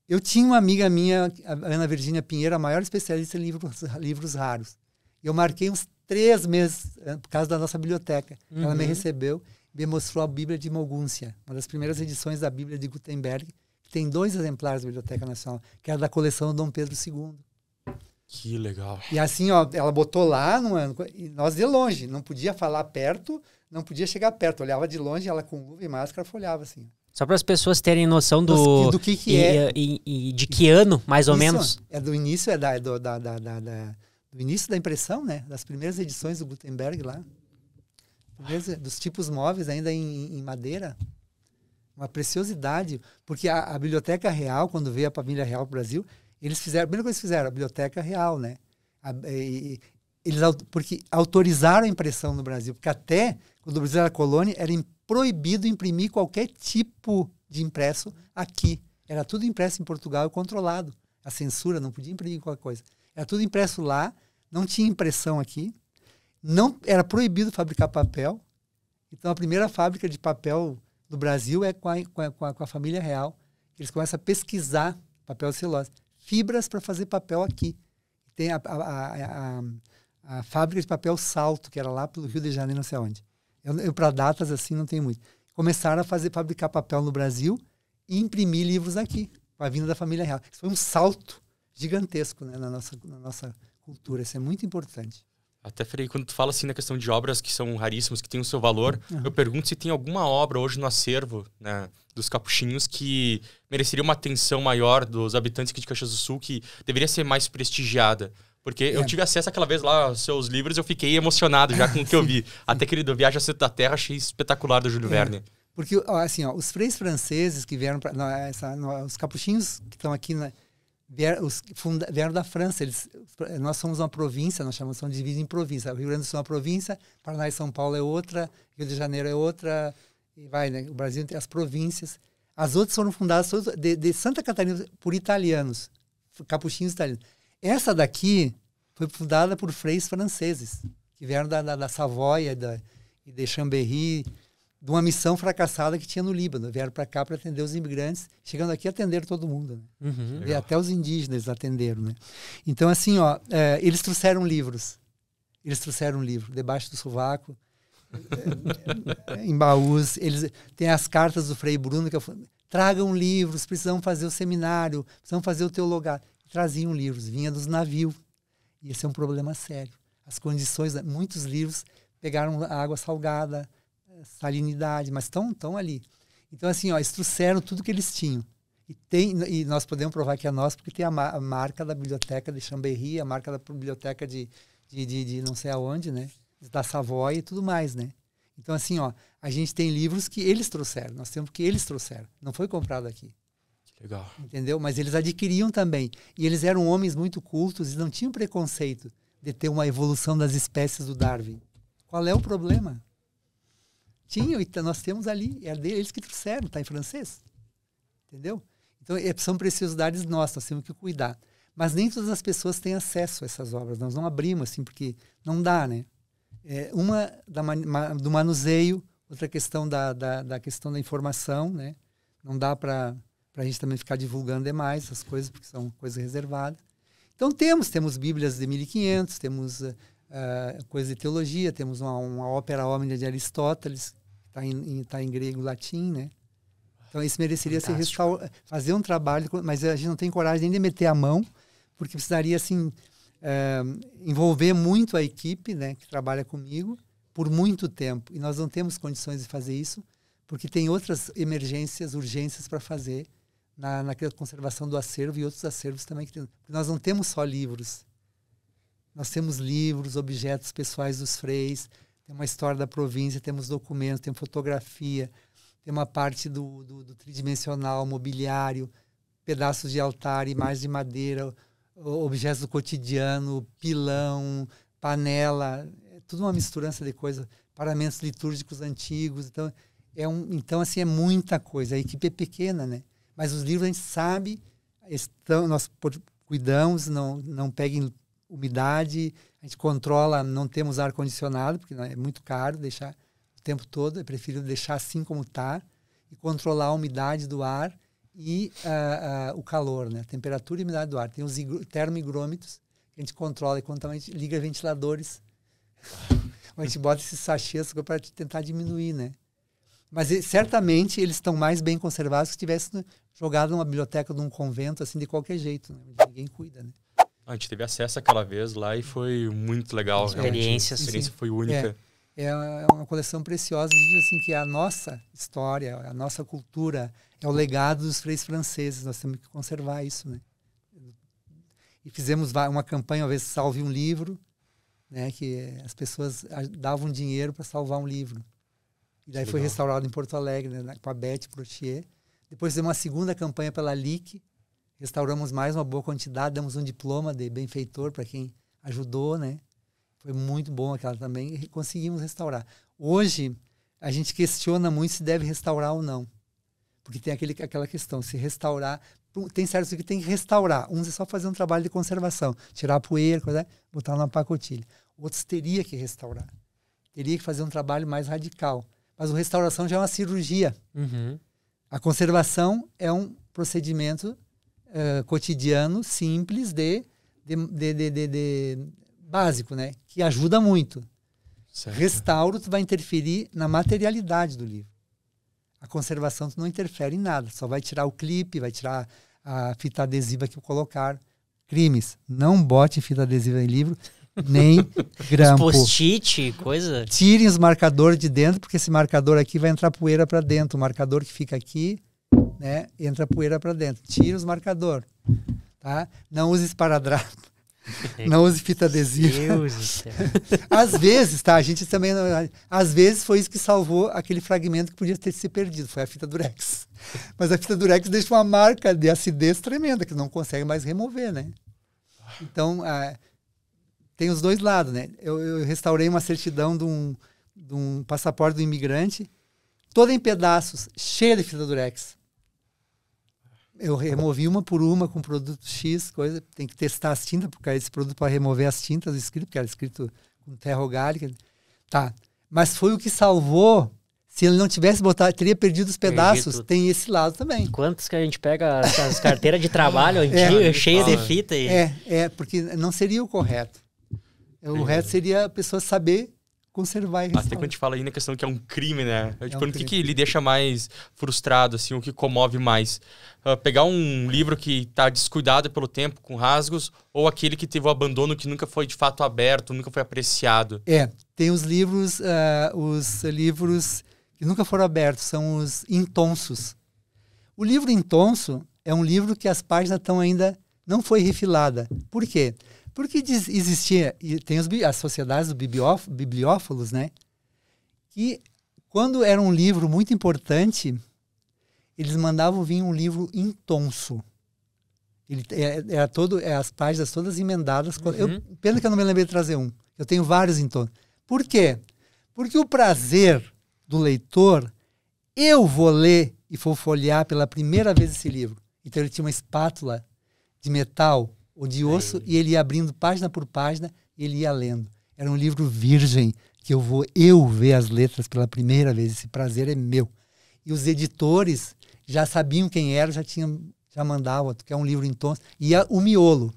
Eu tinha uma amiga minha, a Ana Virgínia Pinheiro, a maior especialista em livros raros. Eu marquei uns 3 meses por causa da nossa biblioteca. Uhum. Ela me recebeu e me mostrou a Bíblia de Mogúncia, uma das primeiras edições da Bíblia de Gutenberg, que tem 2 exemplares da Biblioteca Nacional, que era da coleção do Dom Pedro II. Que legal. E assim, ó, ela botou lá, e nós de longe, não podia falar perto, não podia chegar perto, olhava de longe, ela com luva e máscara folhava assim. Só para as pessoas terem noção do que é. E de que ano, mais ou menos. É do início, do início da impressão, né? Das primeiras edições do Gutenberg lá. Dos tipos móveis ainda em madeira. Uma preciosidade. Porque a Biblioteca Real, quando veio a família real para o Brasil, eles fizeram, a primeira coisa que fizeram, a Biblioteca Real, né? Porque autorizaram a impressão no Brasil. Porque até, quando o Brasil era colônia, era proibido imprimir qualquer tipo de impresso aqui. Era tudo impresso em Portugal e controlado. A censura não podia imprimir qualquer coisa. Era tudo impresso lá, não tinha impressão aqui. Não era proibido fabricar papel. Então, a primeira fábrica de papel do Brasil é com a família real. Eles começam a pesquisar papel de celulose. Fibras para fazer papel aqui. Tem a fábrica de papel Salto, que era lá pelo Rio de Janeiro, não sei onde. Eu para datas assim, não tenho muito. começaram a fabricar papel no Brasil e imprimir livros aqui, com a vinda da família real. Isso foi um salto gigantesco, né, na nossa cultura. Isso é muito importante. Até, Frei, quando tu fala assim na questão de obras que são raríssimas, que têm o seu valor, eu pergunto se tem alguma obra hoje no acervo, né, dos Capuchinhos que mereceria uma atenção maior dos habitantes aqui de Caxias do Sul, que deveria ser mais prestigiada. Porque eu tive acesso aquela vez lá aos seus livros, eu fiquei emocionado já com o que eu vi. Até aquele do Viagem ao Centro da Terra, achei espetacular do Júlio Verne. Porque, assim, os freis franceses que vieram os capuchinhos que estão aqui, vieram da França. Nós somos uma província, nós chamamos de divisa em província. O Rio Grande do Sul é uma província, Paraná e São Paulo é outra, Rio de Janeiro é outra, e vai, né? O Brasil tem as províncias. As outras foram fundadas de Santa Catarina por italianos, capuchinhos italianos. Essa daqui foi fundada por freis franceses, que vieram da Savoia e de Chambéry, de uma missão fracassada que tinha no Líbano. Vieram para cá para atender os imigrantes, chegando aqui atenderam todo mundo. Né? E até os indígenas atenderam. Né? Então, assim, eles trouxeram livros. Eles trouxeram um livro, debaixo do sovaco, em baús. Eles têm as cartas do Frei Bruno, que tragam livros, precisam fazer o seminário, precisam fazer o teologado. Traziam livros, vinha dos navios. E esse é um problema sério. As condições, muitos livros pegaram água salgada, salinidade, mas estão ali. Então, assim, eles trouxeram tudo que eles tinham. E nós podemos provar que é nosso, porque tem a marca da biblioteca de Chambéry, a marca da biblioteca de não sei aonde, né? Da Savoia e tudo mais, né? Então, assim, a gente tem livros que eles trouxeram, nós temos que eles trouxeram. Não foi comprado aqui. Legal. Entendeu? Mas eles adquiriam também. E eles eram homens muito cultos e não tinham preconceito de ter uma evolução das espécies do Darwin. Qual é o problema? Tinham, e nós temos ali. É eles que trouxeram, está em francês. Entendeu? Então, são preciosidades nossas, nós temos que cuidar. Mas nem todas as pessoas têm acesso a essas obras. Nós não abrimos, assim, porque não dá, né? Uma do manuseio, outra questão da questão da informação, né? Não dá para a gente também ficar divulgando demais essas coisas, porque são coisas reservadas. Então temos Bíblias de 1500, temos coisas de teologia, temos uma ópera Omnia de Aristóteles, que está em grego e latim, né? Então isso mereceria ser fazer um trabalho, mas a gente não tem coragem nem de meter a mão, porque precisaria, assim, envolver muito a equipe, né, que trabalha comigo, por muito tempo. E nós não temos condições de fazer isso, porque tem outras emergências, urgências para fazer, na conservação do acervo e outros acervos também. Nós não temos só livros. Nós temos livros, objetos pessoais dos freis, tem uma história da província, temos documentos, tem fotografia, tem uma parte do tridimensional, mobiliário, pedaços de altar, imagens de madeira, objetos do cotidiano, pilão, panela, tudo uma misturança de coisas, paramentos litúrgicos antigos. Então, assim, é muita coisa. A equipe é pequena, né? Mas os livros a gente sabe, nós cuidamos, não peguem umidade, a gente controla, não temos ar-condicionado, porque é muito caro deixar o tempo todo, eu prefiro deixar assim como está, e controlar a umidade do ar e o calor, né? A temperatura e a umidade do ar. Tem os termohigrômetros que a gente controla, e quando a gente liga ventiladores, a gente bota esses sachês para tentar diminuir, né? Mas certamente eles estão mais bem conservados que se tivessem jogado numa biblioteca de um convento, assim, de qualquer jeito, né? Ninguém cuida, né? A gente teve acesso aquela vez lá e foi muito legal. A experiência foi única. É uma coleção preciosa, diz assim, que é a nossa história, a nossa cultura, é o legado dos freis franceses. Nós temos que conservar isso, né? E fizemos uma campanha, uma vez, Salve um Livro, né? Que as pessoas davam dinheiro para salvar um livro. E daí foi restaurado em Porto Alegre, né, com a Beth Protier. Depois fizemos uma segunda campanha pela LIC, restauramos mais uma boa quantidade, damos um diploma de benfeitor para quem ajudou, né? Foi muito bom aquela também, e conseguimos restaurar. Hoje, a gente questiona muito se deve restaurar ou não. Porque tem aquela questão, se restaurar... Tem certos que tem que restaurar. Uns é só fazer um trabalho de conservação, tirar a poeira, botar numa pacotilha. Outros teria que restaurar. Teria que fazer um trabalho mais radical. Mas a restauração já é uma cirurgia. Uhum. A conservação é um procedimento cotidiano, simples, básico, né? Que ajuda muito. Certo. Restauro, tu vai interferir na materialidade do livro. A conservação tu não interfere em nada, só vai tirar o clipe, vai tirar a fita adesiva que colocar. Crimes, não bote fita adesiva em livro, nem grampo. Post-it, coisa... Tirem os marcadores de dentro, porque esse marcador aqui vai entrar poeira para dentro. O marcador que fica aqui, né, entra poeira para dentro. Tira os marcadores, tá? Não use esparadrapo. Não use fita adesiva. Às vezes, tá? A gente também... Às vezes foi isso que salvou aquele fragmento que podia ter se perdido. Foi a fita durex. Mas a fita durex deixa uma marca de acidez tremenda, que não consegue mais remover, né? Então, tem os dois lados, né? Eu restaurei uma certidão de um passaporte do imigrante, toda em pedaços, cheia de fita durex. Eu removi uma por uma com produto X, coisa, tem que testar as tintas, porque esse produto para remover as tintas do escrito, que era escrito com terra orgânica. Tá. Mas foi o que salvou. Se ele não tivesse botado, teria perdido os pedaços. Tem esse lado também. Quantos que a gente pega as carteiras de trabalho cheias de fita? Porque não seria o correto. O reto seria a pessoa saber conservar e restaurar. Até quando a gente fala aí na questão que é um crime, né? Eu te pergunto o que lhe deixa mais frustrado, assim, o que comove mais? Pegar um livro que está descuidado pelo tempo, com rasgos, ou aquele que teve o abandono que nunca foi de fato aberto, nunca foi apreciado? Tem os livros que nunca foram abertos, são os intonsos. O livro intonso é um livro que as páginas estão ainda não foi refilada. Por quê? Porque existia, e tem as sociedades do bibliófilos, né? Que quando era um livro muito importante, eles mandavam vir um livro intonso. Ele era as páginas todas emendadas. Pena que eu não me lembrei de trazer um. Eu tenho vários intonsos. Por quê? Porque o prazer do leitor, eu vou ler e vou folhear pela primeira vez esse livro. Então ele tinha uma espátula de metal ou de osso, e ele ia abrindo página por página e ele ia lendo. Era um livro virgem, que eu vou ver as letras pela primeira vez. Esse prazer é meu. E os editores já sabiam quem era, já mandavam, que é um livro intonso. E o miolo.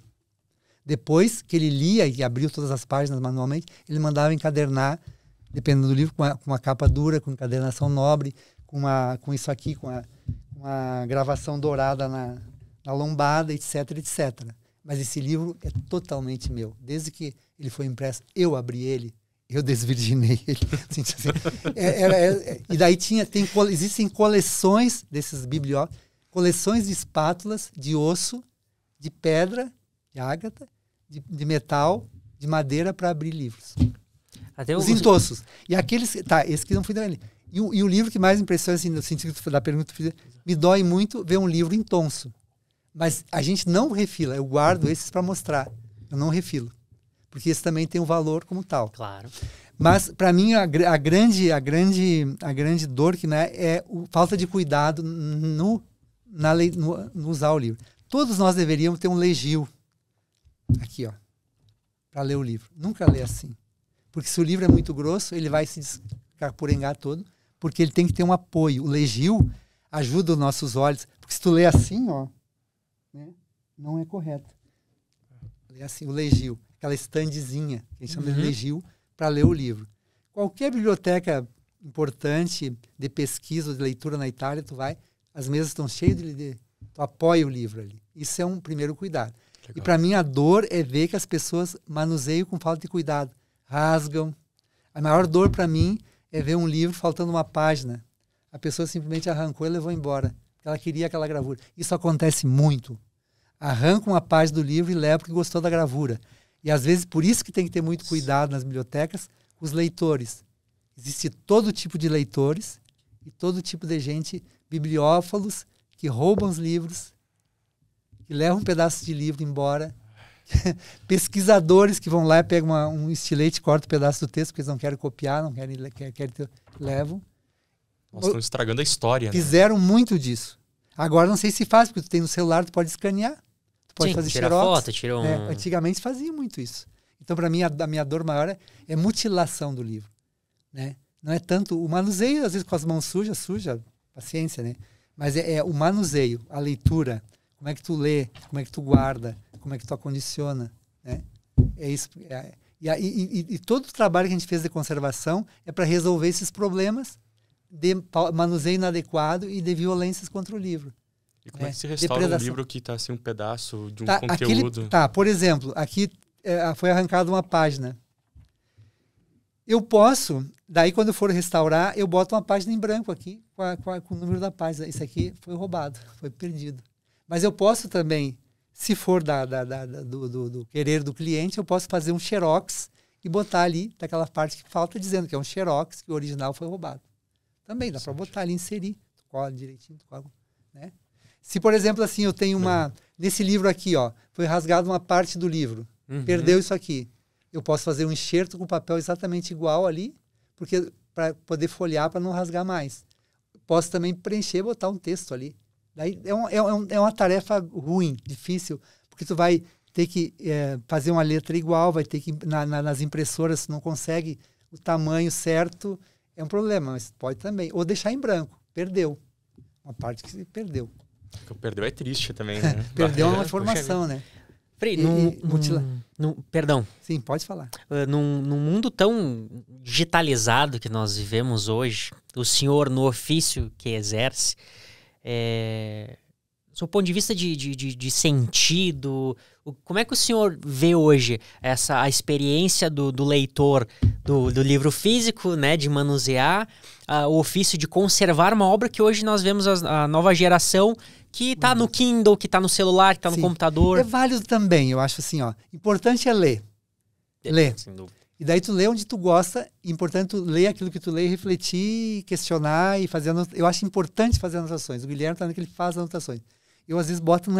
Depois que ele lia e abriu todas as páginas manualmente, ele mandava encadernar, dependendo do livro, com uma capa dura, com encadernação nobre, com isso aqui, com a gravação dourada na lombada, etc, etc. Mas esse livro é totalmente meu. Desde que ele foi impresso, eu abri ele, eu desvirginei ele. E daí existem coleções desses bibliófilos, coleções de espátulas de osso, de pedra, de ágata, de metal, de madeira para abrir livros. Os intossos. E aqueles... Tá, esse que não fui dali. E o livro que mais me impressiona, assim, no sentido da pergunta que eu fiz, me dói muito ver um livro intonso. Mas a gente não refila. Eu guardo esses para mostrar. Eu não refilo. Porque esse também tem um valor como tal. Claro. Mas, para mim, a grande dor que, né, é a falta de cuidado no usar o livro. Todos nós deveríamos ter um legil aqui, ó, para ler o livro. Nunca ler assim. Porque se o livro é muito grosso, ele vai se descapurengar todo, porque ele tem que ter um apoio. O legil ajuda os nossos olhos. Porque se tu lê assim, ó, né, não é correto. Lê assim, o legil, aquela estandezinha, que a gente chama de legil, para ler o livro. Qualquer biblioteca importante de pesquisa ou de leitura na Itália, tu vai, as mesas estão cheias tu apoia o livro ali. Isso é um primeiro cuidado. Legal. E para mim a dor é ver que as pessoas manuseiam com falta de cuidado, rasgam. A maior dor para mim é ver um livro faltando uma página. A pessoa simplesmente arrancou e levou embora. Ela queria aquela gravura. Isso acontece muito. Arranca uma página do livro e leva porque gostou da gravura. E às vezes, por isso que tem que ter muito cuidado nas bibliotecas, com os leitores. Existe todo tipo de leitores e todo tipo de gente, bibliófilos, que roubam os livros, que levam um pedaço de livro embora, pesquisadores que vão lá e pegam um estilete e cortam um pedaço do texto, porque eles não querem copiar, não querem levam. Nós estamos estragando a história. Fizeram muito disso. Agora não sei se faz, porque tu tem no celular, tu pode escanear. Tu pode fazer xerox. Antigamente fazia muito isso. Então, para mim, a minha dor maior é mutilação do livro. Né? Não é tanto o manuseio, às vezes com as mãos suja, paciência, né? Mas é o manuseio, a leitura. Como é que tu lê, como é que tu guarda, como é que tu acondiciona. Né? É isso. E todo o trabalho que a gente fez de conservação é para resolver esses problemas de manuseio inadequado e de violências contra o livro. E como é que se restaura um livro que está assim um pedaço de um conteúdo? Por exemplo, aqui foi arrancada uma página. Eu posso, daí quando eu for restaurar, eu boto uma página em branco aqui, com o número da página. Isso aqui foi roubado, foi perdido. Mas eu posso também, se for do querer do cliente, eu posso fazer um xerox e botar ali, daquela parte que falta, dizendo que é um xerox, que o original foi roubado. Também dá para botar ali, inserir, cola direitinho, né? Se, por exemplo, assim, eu tenho nesse livro aqui, ó, foi rasgado uma parte do livro, perdeu isso aqui. Eu posso fazer um enxerto com papel exatamente igual ali, porque para poder folhear, para não rasgar mais. Posso também preencher, botar um texto ali. Daí é uma tarefa ruim, difícil, porque tu vai ter que fazer uma letra igual, vai ter que nas impressoras, tu não consegue o tamanho certo, é um problema, mas pode também. Ou deixar em branco, perdeu. Uma parte que se perdeu. O que perdeu é triste também, né? Perdeu uma informação, né? Frei, perdão. Sim, pode falar. Num mundo tão digitalizado que nós vivemos hoje, o senhor, no ofício que exerce, do seu ponto de vista de sentido, como é que o senhor vê hoje a experiência do leitor do livro físico, né, de manusear, o ofício de conservar uma obra que hoje nós vemos a nova geração que está no Kindle, que está no celular, que está no computador? É válido também, eu acho assim, ó. Importante é ler. Ler. E daí tu lê onde tu gosta, importante tu ler aquilo que tu lê, refletir, questionar e fazer anotações. Eu acho importante fazer anotações. O Guilherme está naquele que faz anotações. Eu, às vezes, boto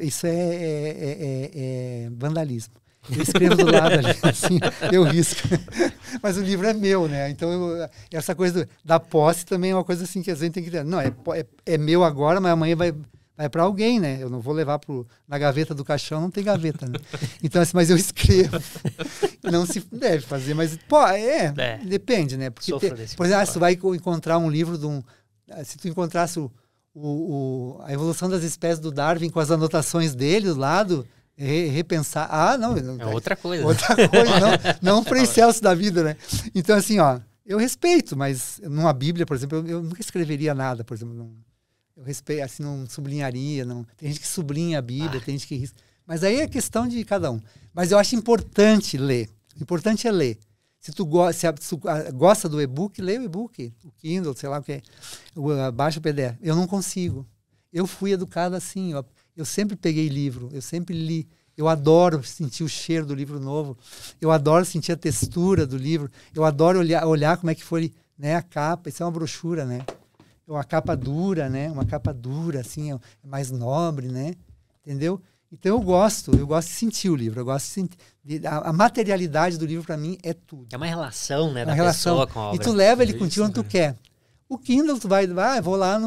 isso é vandalismo. Eu escrevo do lado ali, assim, eu risco. Mas o livro é meu, né? Então, essa coisa da posse também é uma coisa assim que às vezes tem que ter. Não, é meu agora, mas amanhã vai para alguém, né? Eu não vou levar na gaveta do caixão, não tem gaveta, né? Então, assim, mas eu escrevo. Não se deve fazer, mas, depende, né? Porque, por exemplo, se tu vai encontrar um livro se tu encontrasse a evolução das espécies do Darwin com as anotações dele do lado, repensar. Não. É outra coisa. Outra coisa, não para o Celso da vida, né? Então, assim, ó, eu respeito, mas numa Bíblia, por exemplo, eu nunca escreveria nada, por exemplo, eu respeito, assim, não sublinharia, não. Tem gente que sublinha a Bíblia, tem gente que risca. Mas aí é questão de cada um. Mas eu acho importante ler. O importante é ler. Se tu gosta do e-book, lê o e-book, o Kindle, sei lá o que é. Baixa o PDF. Eu não consigo. Eu fui educado assim, ó. Eu sempre peguei livro, eu sempre li. Eu adoro sentir o cheiro do livro novo. Eu adoro sentir a textura do livro. Eu adoro olhar como é que foi, né, a capa. Isso é uma brochura, né? Uma capa dura, né? Uma capa dura, assim, é mais nobre, né? Entendeu? Então eu gosto de sentir o livro. Eu gosto de sentir. A materialidade do livro, para mim, é tudo. É uma relação, né, da pessoa com a obra. E tu leva ele contigo onde tu quer. O Kindle, tu vai vou lá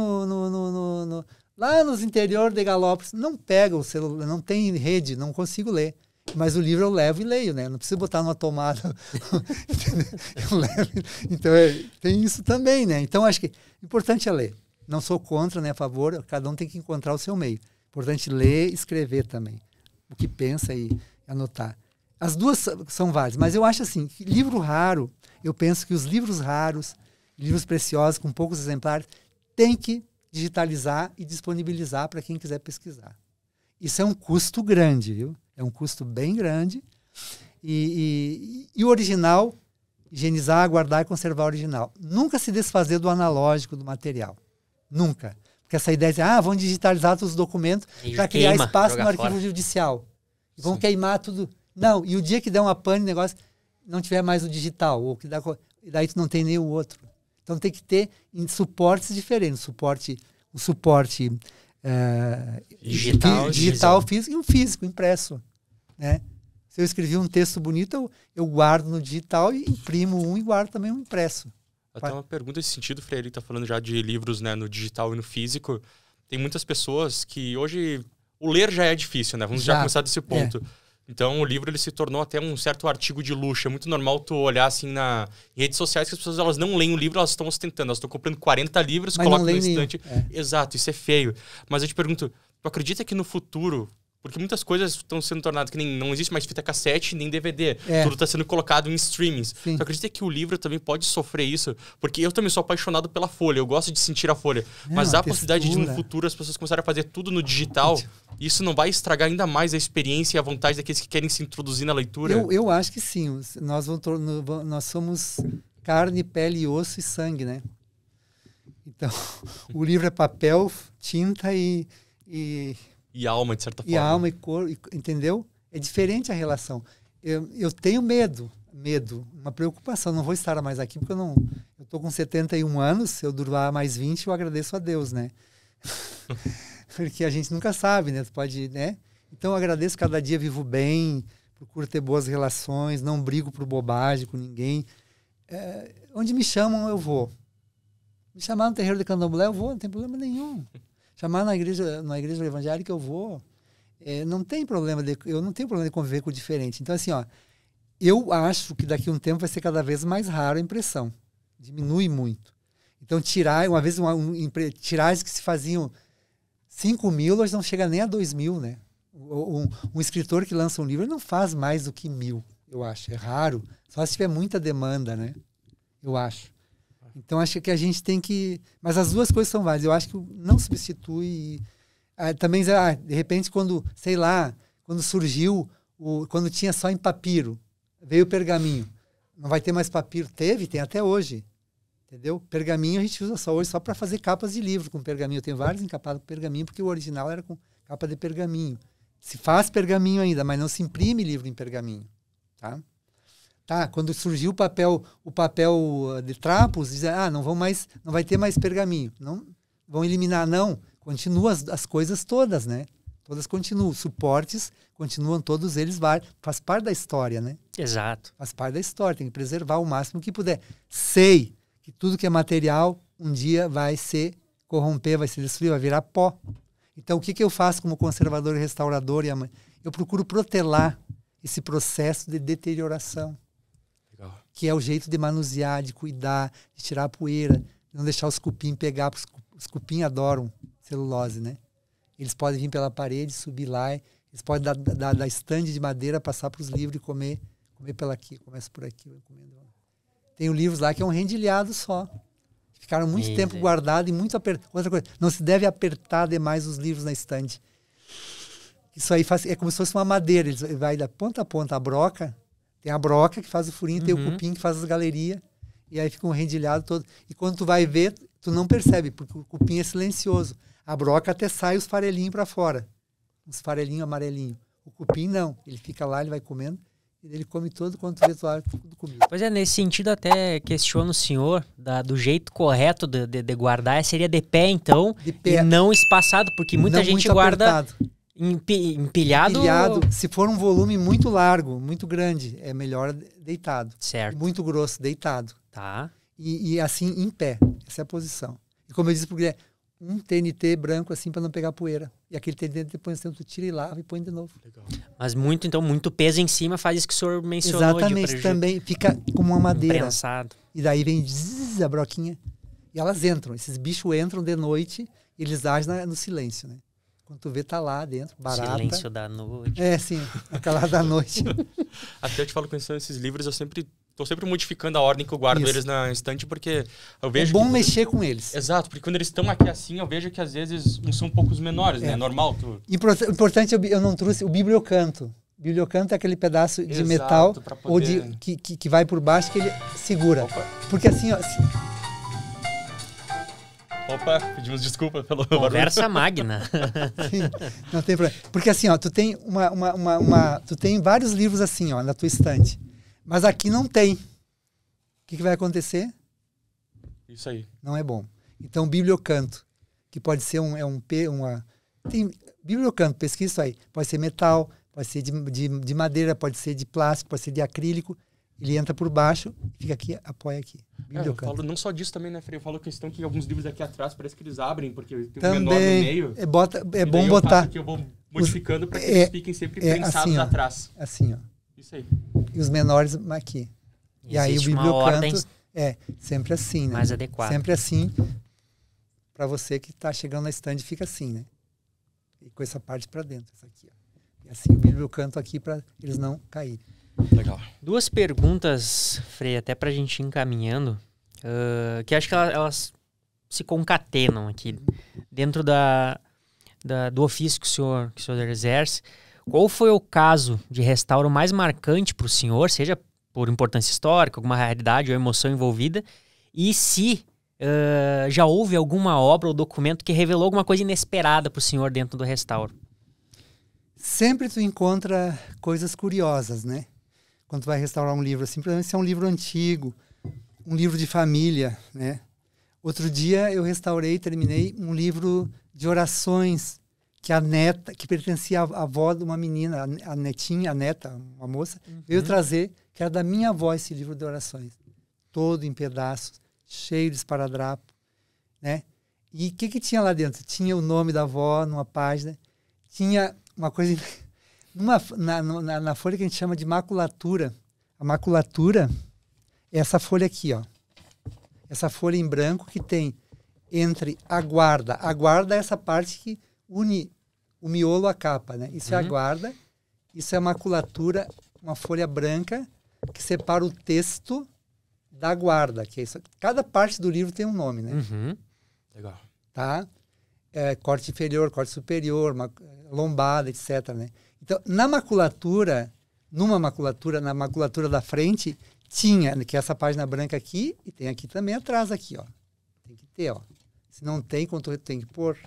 lá nos interiores de Galópolis, não pega o celular, não tem rede, não consigo ler. Mas o livro eu levo e leio, né? Não preciso botar numa tomada. Eu levo. Então, tem isso também, né? Então, acho que o importante é ler. Não sou contra, né? A favor, cada um tem que encontrar o seu meio. Importante ler e escrever também. O que pensa e anotar. As duas são válidas, mas eu acho assim, que livro raro, eu penso que os livros raros, livros preciosos, com poucos exemplares, tem que digitalizar e disponibilizar para quem quiser pesquisar. Isso é um custo grande, viu? É um custo bem grande. E o original, higienizar, guardar e conservar o original. Nunca se desfazer do analógico, do material. Nunca. Porque essa ideia de, vão digitalizar todos os documentos para criar espaço no arquivo judicial. E vão queimar tudo. Não, e o dia que der uma pane, negócio, não tiver mais o digital, ou que dá, daí tu não tem nem o outro. Então tem que ter em suportes diferentes. O suporte digital físico e um físico, impresso. Né? Se eu escrevi um texto bonito, eu guardo no digital e imprimo um e guardo também um impresso. Até uma pergunta nesse sentido, Freire, está falando já de livros, né, no digital e no físico. Tem muitas pessoas que hoje o ler já é difícil, né? Vamos já começar desse ponto. Então o livro ele se tornou até um certo artigo de luxo. É muito normal tu olhar assim em redes sociais que as pessoas elas não leem o livro, elas estão ostentando. Elas estão comprando 40 livros, colocam no estante. Exato, isso é feio. Mas eu te pergunto, tu acredita que no futuro, Porque muitas coisas estão sendo tornadas, que nem não existe mais fita cassete nem DVD. Tudo está sendo colocado em streamings. Sim. Só acredita que o livro também pode sofrer isso? Porque eu também sou apaixonado pela folha, eu gosto de sentir a folha. Mas há a possibilidade de, no futuro, as pessoas começarem a fazer tudo no digital. Isso não vai estragar ainda mais a experiência e a vontade daqueles que querem se introduzir na leitura? Eu acho que sim. Nós somos carne, pele, osso e sangue, né? Então, o livro é papel, tinta e alma, de certa forma. E alma e cor, entendeu? É diferente a relação. Eu tenho medo, uma preocupação. Não vou estar mais aqui porque eu tô com 71 anos, se eu durar mais 20, eu agradeço a Deus, né? Porque a gente nunca sabe, né? Tu pode, né? Então eu agradeço, cada dia vivo bem, procuro ter boas relações, não brigo por bobagem com ninguém. Onde me chamam, eu vou. Me chamar no terreiro de Candomblé, eu vou, não tem problema nenhum. Chamar na igreja evangélica, eu vou. Não tem problema eu não tenho problema de conviver com o diferente. Então, assim, ó, eu acho que daqui a um tempo vai ser cada vez mais raro a impressão. Diminui muito. Então, uma vez tiragens que se faziam 5.000, hoje não chega nem a 2.000, né? Um escritor que lança um livro, ele não faz mais do que 1.000, eu acho. É raro. Só se tiver muita demanda, né? Eu acho. Então, acho que a gente tem que... Mas as duas coisas são válidas. Eu acho que não substitui... Também, de repente, quando surgiu, quando tinha só em papiro, veio o pergaminho. Não vai ter mais papiro? Tem até hoje. Entendeu? Pergaminho a gente usa só hoje só para fazer capas de livro com pergaminho. Eu tenho vários encapados com pergaminho, porque o original era com capa de pergaminho. Se faz pergaminho ainda, mas não se imprime livro em pergaminho. Tá? Quando surgiu o papel de trapos, dizem, não vai ter mais pergaminho. Não vão eliminar, não. Continuam as coisas todas, né? Todas continuam. Suportes continuam, todos eles faz parte da história, né? Exato. Faz parte da história, tem que preservar o máximo que puder. Sei que tudo que é material, um dia vai se corromper, vai se destruir, vai virar pó. Então, o que eu faço como conservador e restaurador? Eu procuro protelar esse processo de deterioração. Que é o jeito de manusear, de cuidar, de tirar a poeira, de não deixar os cupim pegar, porque os cupim adoram celulose, né? Eles podem vir pela parede, subir lá, eles podem dar estande de madeira, passar para os livros e comer pela aqui, começa por aqui. Tem livros lá que é um rendilhado só. Ficaram muito tempo guardados e muito apertados. Outra coisa, não se deve apertar demais os livros na estante. Isso aí é como se fosse uma madeira, ele vai da ponta a ponta, a broca. Tem a broca que faz o furinho, tem o cupim que faz as galerias, e aí fica um rendilhado todo. E quando tu vai ver, tu não percebe, porque o cupim é silencioso. A broca até sai os farelinhos para fora, uns farelinhos amarelinhos. O cupim não, ele fica lá, ele vai comendo, e ele come todo, quando tu vê, tudo comido. Pois é, nesse sentido até questiono o senhor, do jeito correto de guardar, seria de pé então, de pé. E não espaçado, porque muita gente guarda... Apertado. Empilhado? Se for um volume muito largo, muito grande, é melhor deitado. Certo. Muito grosso, deitado. Tá. E assim, em pé. Essa é a posição. E como eu disse pro Guilherme, um TNT branco assim para não pegar poeira. E aquele TNT depois tu tira e lava e põe de novo. Legal. Mas muito peso em cima faz isso que o senhor mencionou. Exatamente, também fica como uma madeira. Prensado. E daí vem a broquinha. E elas entram. Esses bichos entram de noite e eles agem no silêncio, né? Quando tu vê, tá lá dentro, barata. Silêncio da noite. Sim, aquela da noite. Até eu te falo, conhecendo esses livros, eu tô sempre modificando a ordem que eu guardo eles na estante, porque eu vejo... É bom mexer com eles. Exato, porque quando eles estão aqui assim, eu vejo que às vezes uns são um pouco menores, né? É normal. Importante, eu não trouxe o bibliocanto. O bibliocanto é aquele pedaço de metal ou que vai por baixo que ele segura. Opa. Porque assim, ó... Opa, pedimos desculpa pelo conversa magna. Sim, não tem problema. Porque assim, ó, tu tem tu tem vários livros assim, ó, na tua estante. Mas aqui não tem. O que vai acontecer? Isso aí. Não é bom. Então, bibliocanto, que pode ser tem bibliocanto, pesquisa isso aí. Pode ser metal, pode ser de madeira, pode ser de plástico, pode ser de acrílico. Ele entra por baixo, fica aqui, apoia aqui. Eu falo não só disso também, né, Frei? Eu falo a questão que alguns livros aqui atrás parece que eles abrem, porque tem um menor no meio. É bom botar. Que eu vou modificando para que eles fiquem sempre prensados assim, ó, atrás. Assim, ó. Isso aí. E os menores aqui. E aí o bibliocanto sempre assim, né? Mais adequado. Sempre assim, para você que está chegando na estande, fica assim, né? E com essa parte para dentro, essa aqui, ó. E assim eu canto aqui para eles não caírem. Legal. 2 perguntas, Frei, até pra gente ir encaminhando, que acho que elas se concatenam aqui. Dentro do ofício que o senhor exerce, qual foi o caso de restauro mais marcante para o senhor, seja por importância histórica, alguma realidade ou emoção envolvida, e se já houve alguma obra ou documento que revelou alguma coisa inesperada para o senhor dentro do restauro? Sempre tu encontra coisas curiosas, né? Quando tu vai restaurar um livro, assim, se é um livro antigo, um livro de família, né? Outro dia eu terminei um livro de orações que pertencia à avó de uma menina, a neta, uma moça, veio trazer, que era da minha avó esse livro de orações. Todo em pedaços, cheio de esparadrapo, né? E o que tinha lá dentro? Tinha o nome da avó numa página, tinha uma coisa... na folha que a gente chama de maculatura. A maculatura é essa folha aqui, ó. Essa folha em branco que tem entre a guarda. A guarda é essa parte que une o miolo à capa, né? Isso é a guarda, isso é a maculatura, uma folha branca que separa o texto da guarda. Que é isso. Cada parte do livro tem um nome, né? Legal. Tá? Corte inferior, corte superior, lombada, etc. Né? Então, na maculatura, na maculatura da frente, tinha, que é essa página branca aqui, e tem aqui também atrás, aqui, ó. Tem que ter, ó. Se não tem, quando tem que pôr.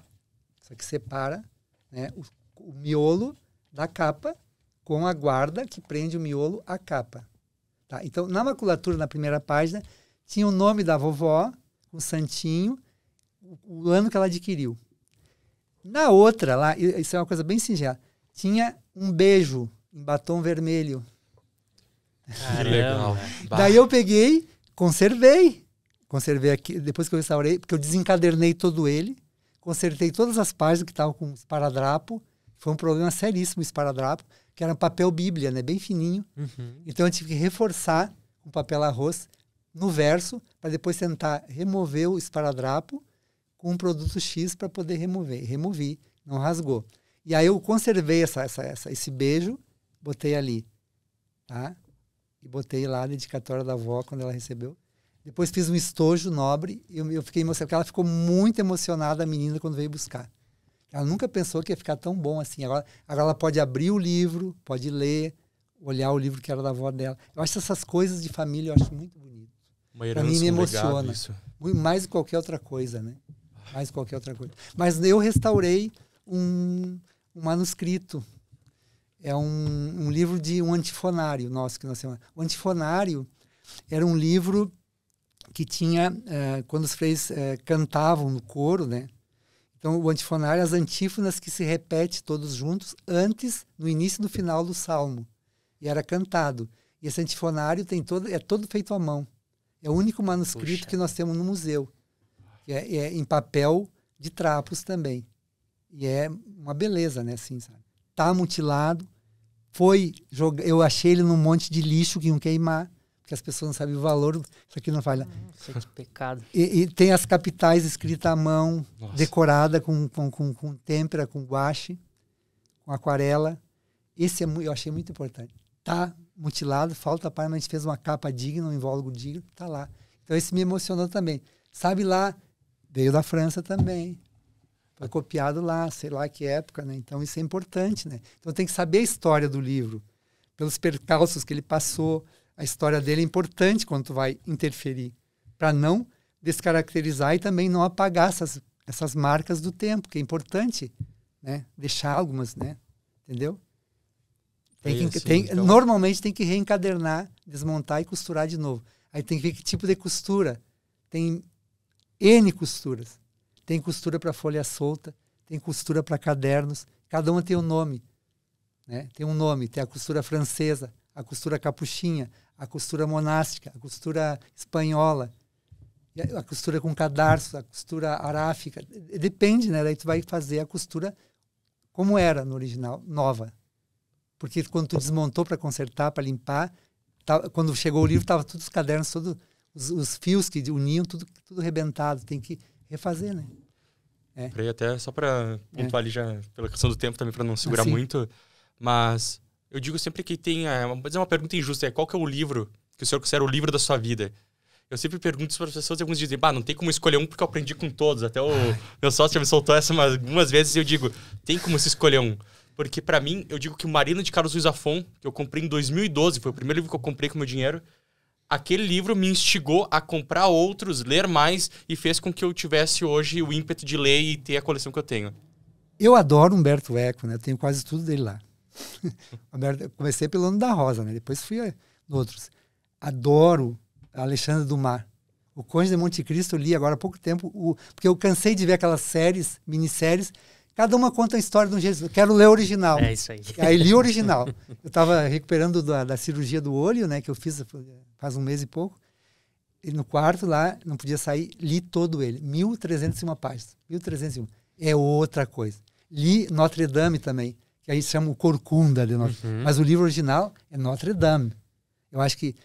Isso aqui separa, né, o miolo da capa com a guarda que prende o miolo à capa. Tá? Então, na maculatura, na primeira página, tinha o nome da vovó, o santinho, o ano que ela adquiriu. Na outra, lá, isso é uma coisa bem singela, tinha um beijo em batom vermelho. Que legal. Daí eu peguei, conservei aqui, depois que eu restaurei, porque eu desencadernei todo ele, consertei todas as páginas que estavam com esparadrapo. Foi um problema seríssimo o esparadrapo, que era um papel bíblia, né, bem fininho. Então eu tive que reforçar com papel arroz no verso, para depois tentar remover o esparadrapo com um produto X para poder remover. Removi, não rasgou. E aí eu conservei esse beijo, botei ali, tá? E botei lá a dedicatória da avó quando ela recebeu. Depois fiz um estojo nobre e eu fiquei emocionado, porque ela ficou muito emocionada, a menina, quando veio buscar. Ela nunca pensou que ia ficar tão bom assim. Agora ela pode abrir o livro, pode ler, olhar o livro que era da avó dela. Eu acho essas coisas de família, eu acho muito bonito. Para mim me emociona. Mais do que qualquer outra coisa, né? Mais do que qualquer outra coisa. Mas eu restaurei um manuscrito. É um livro de um antifonário nosso que nós chamamos. O antifonário era um livro que tinha, quando os freis cantavam no coro, né? Então, o antifonário, as antífonas que se repete todos juntos antes, no início e no final do salmo. E era cantado. E esse antifonário é todo feito à mão. É o único manuscrito que nós temos no museu. É em papel de trapos também. E é uma beleza, né? Assim, sabe? Tá mutilado. Eu achei ele num monte de lixo que iam queimar, porque as pessoas não sabem o valor. Isso aqui não falha. Nossa, que pecado. E tem as capitais escritas à mão, decorada com têmpera, com guache, com aquarela. Esse eu achei muito importante. Tá mutilado, falta a parte, mas a gente fez uma capa digna, um invólucro digno, tá lá. Então esse me emocionou também. Sabe lá, veio da França também. Foi copiado lá, sei lá que época, né? Então isso é importante, né? Então tem que saber a história do livro, pelos percalços que ele passou. A história dele é importante quando tu vai interferir, para não descaracterizar e também não apagar essas marcas do tempo, que é importante, né? Deixar algumas, né? Entendeu? Então... Normalmente tem que reencadernar, desmontar e costurar de novo. Aí tem que ver que tipo de costura. Tem N costuras. Tem costura para folha solta, tem costura para cadernos. Cada uma tem um nome, né? Tem um nome. Tem a costura francesa, a costura capuchinha, a costura monástica, a costura espanhola, a costura com cadarço, a costura aráfica. Depende, né? Daí tu vai fazer a costura como era no original, nova. Porque quando tu desmontou para consertar, para limpar, quando chegou o livro, estavam todos os cadernos, todos os fios que uniam, tudo rebentado. Tem que refazer, né? Até só para pontuar ali já, pela questão do tempo também, para não segurar muito, Mas eu digo sempre que tem... Mas é uma pergunta injusta. Qual que é o livro que o senhor considera o livro da sua vida? Eu sempre pergunto isso para as pessoas e alguns dizem, não tem como escolher um porque eu aprendi com todos. Até o meu sócio já me soltou essa algumas vezes e eu digo, tem como se escolher um. Porque para mim, eu digo que o Marina de Carlos Ruiz Zafón, que eu comprei em 2012, foi o primeiro livro que eu comprei com meu dinheiro, aquele livro me instigou a comprar outros, ler mais e fez com que eu tivesse hoje o ímpeto de ler e ter a coleção que eu tenho. Eu adoro Humberto Eco, né? Eu tenho quase tudo dele lá. Comecei pelo Ano da Rosa, né? Depois fui em outros. Adoro Alexandre Dumas. O Conde de Monte Cristo eu li agora há pouco tempo, porque eu cansei de ver aquelas séries, minisséries, cada uma conta a história de um jeito. Eu quero ler o original. É isso aí. Aí li o original. Eu estava recuperando da cirurgia do olho, né, que eu fiz faz um mês e pouco. E no quarto lá, não podia sair, li todo ele. 1.301 páginas. 1.301. É outra coisa. Li Notre Dame também, que aí se chama o Corcunda de Notre Dame. Mas o livro original é Notre Dame. Eu acho que...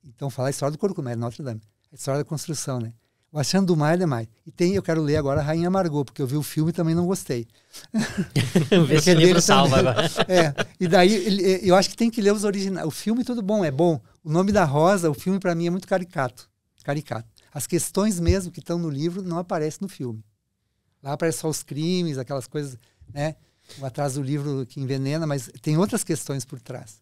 Então, falar a história do Corcunda, é Notre Dame. A história da construção, né? O Alexandre Dumas é demais. E eu quero ler agora Rainha Margot, porque eu vi o filme e também não gostei. Vê se o livro salva agora. E daí, eu acho que tem que ler os originais. O filme, tudo bom, é bom. O Nome da Rosa, o filme para mim é muito caricato. As questões mesmo que estão no livro não aparecem no filme. Lá aparecem só os crimes, aquelas coisas, né? Atrás do livro que envenena, mas tem outras questões por trás.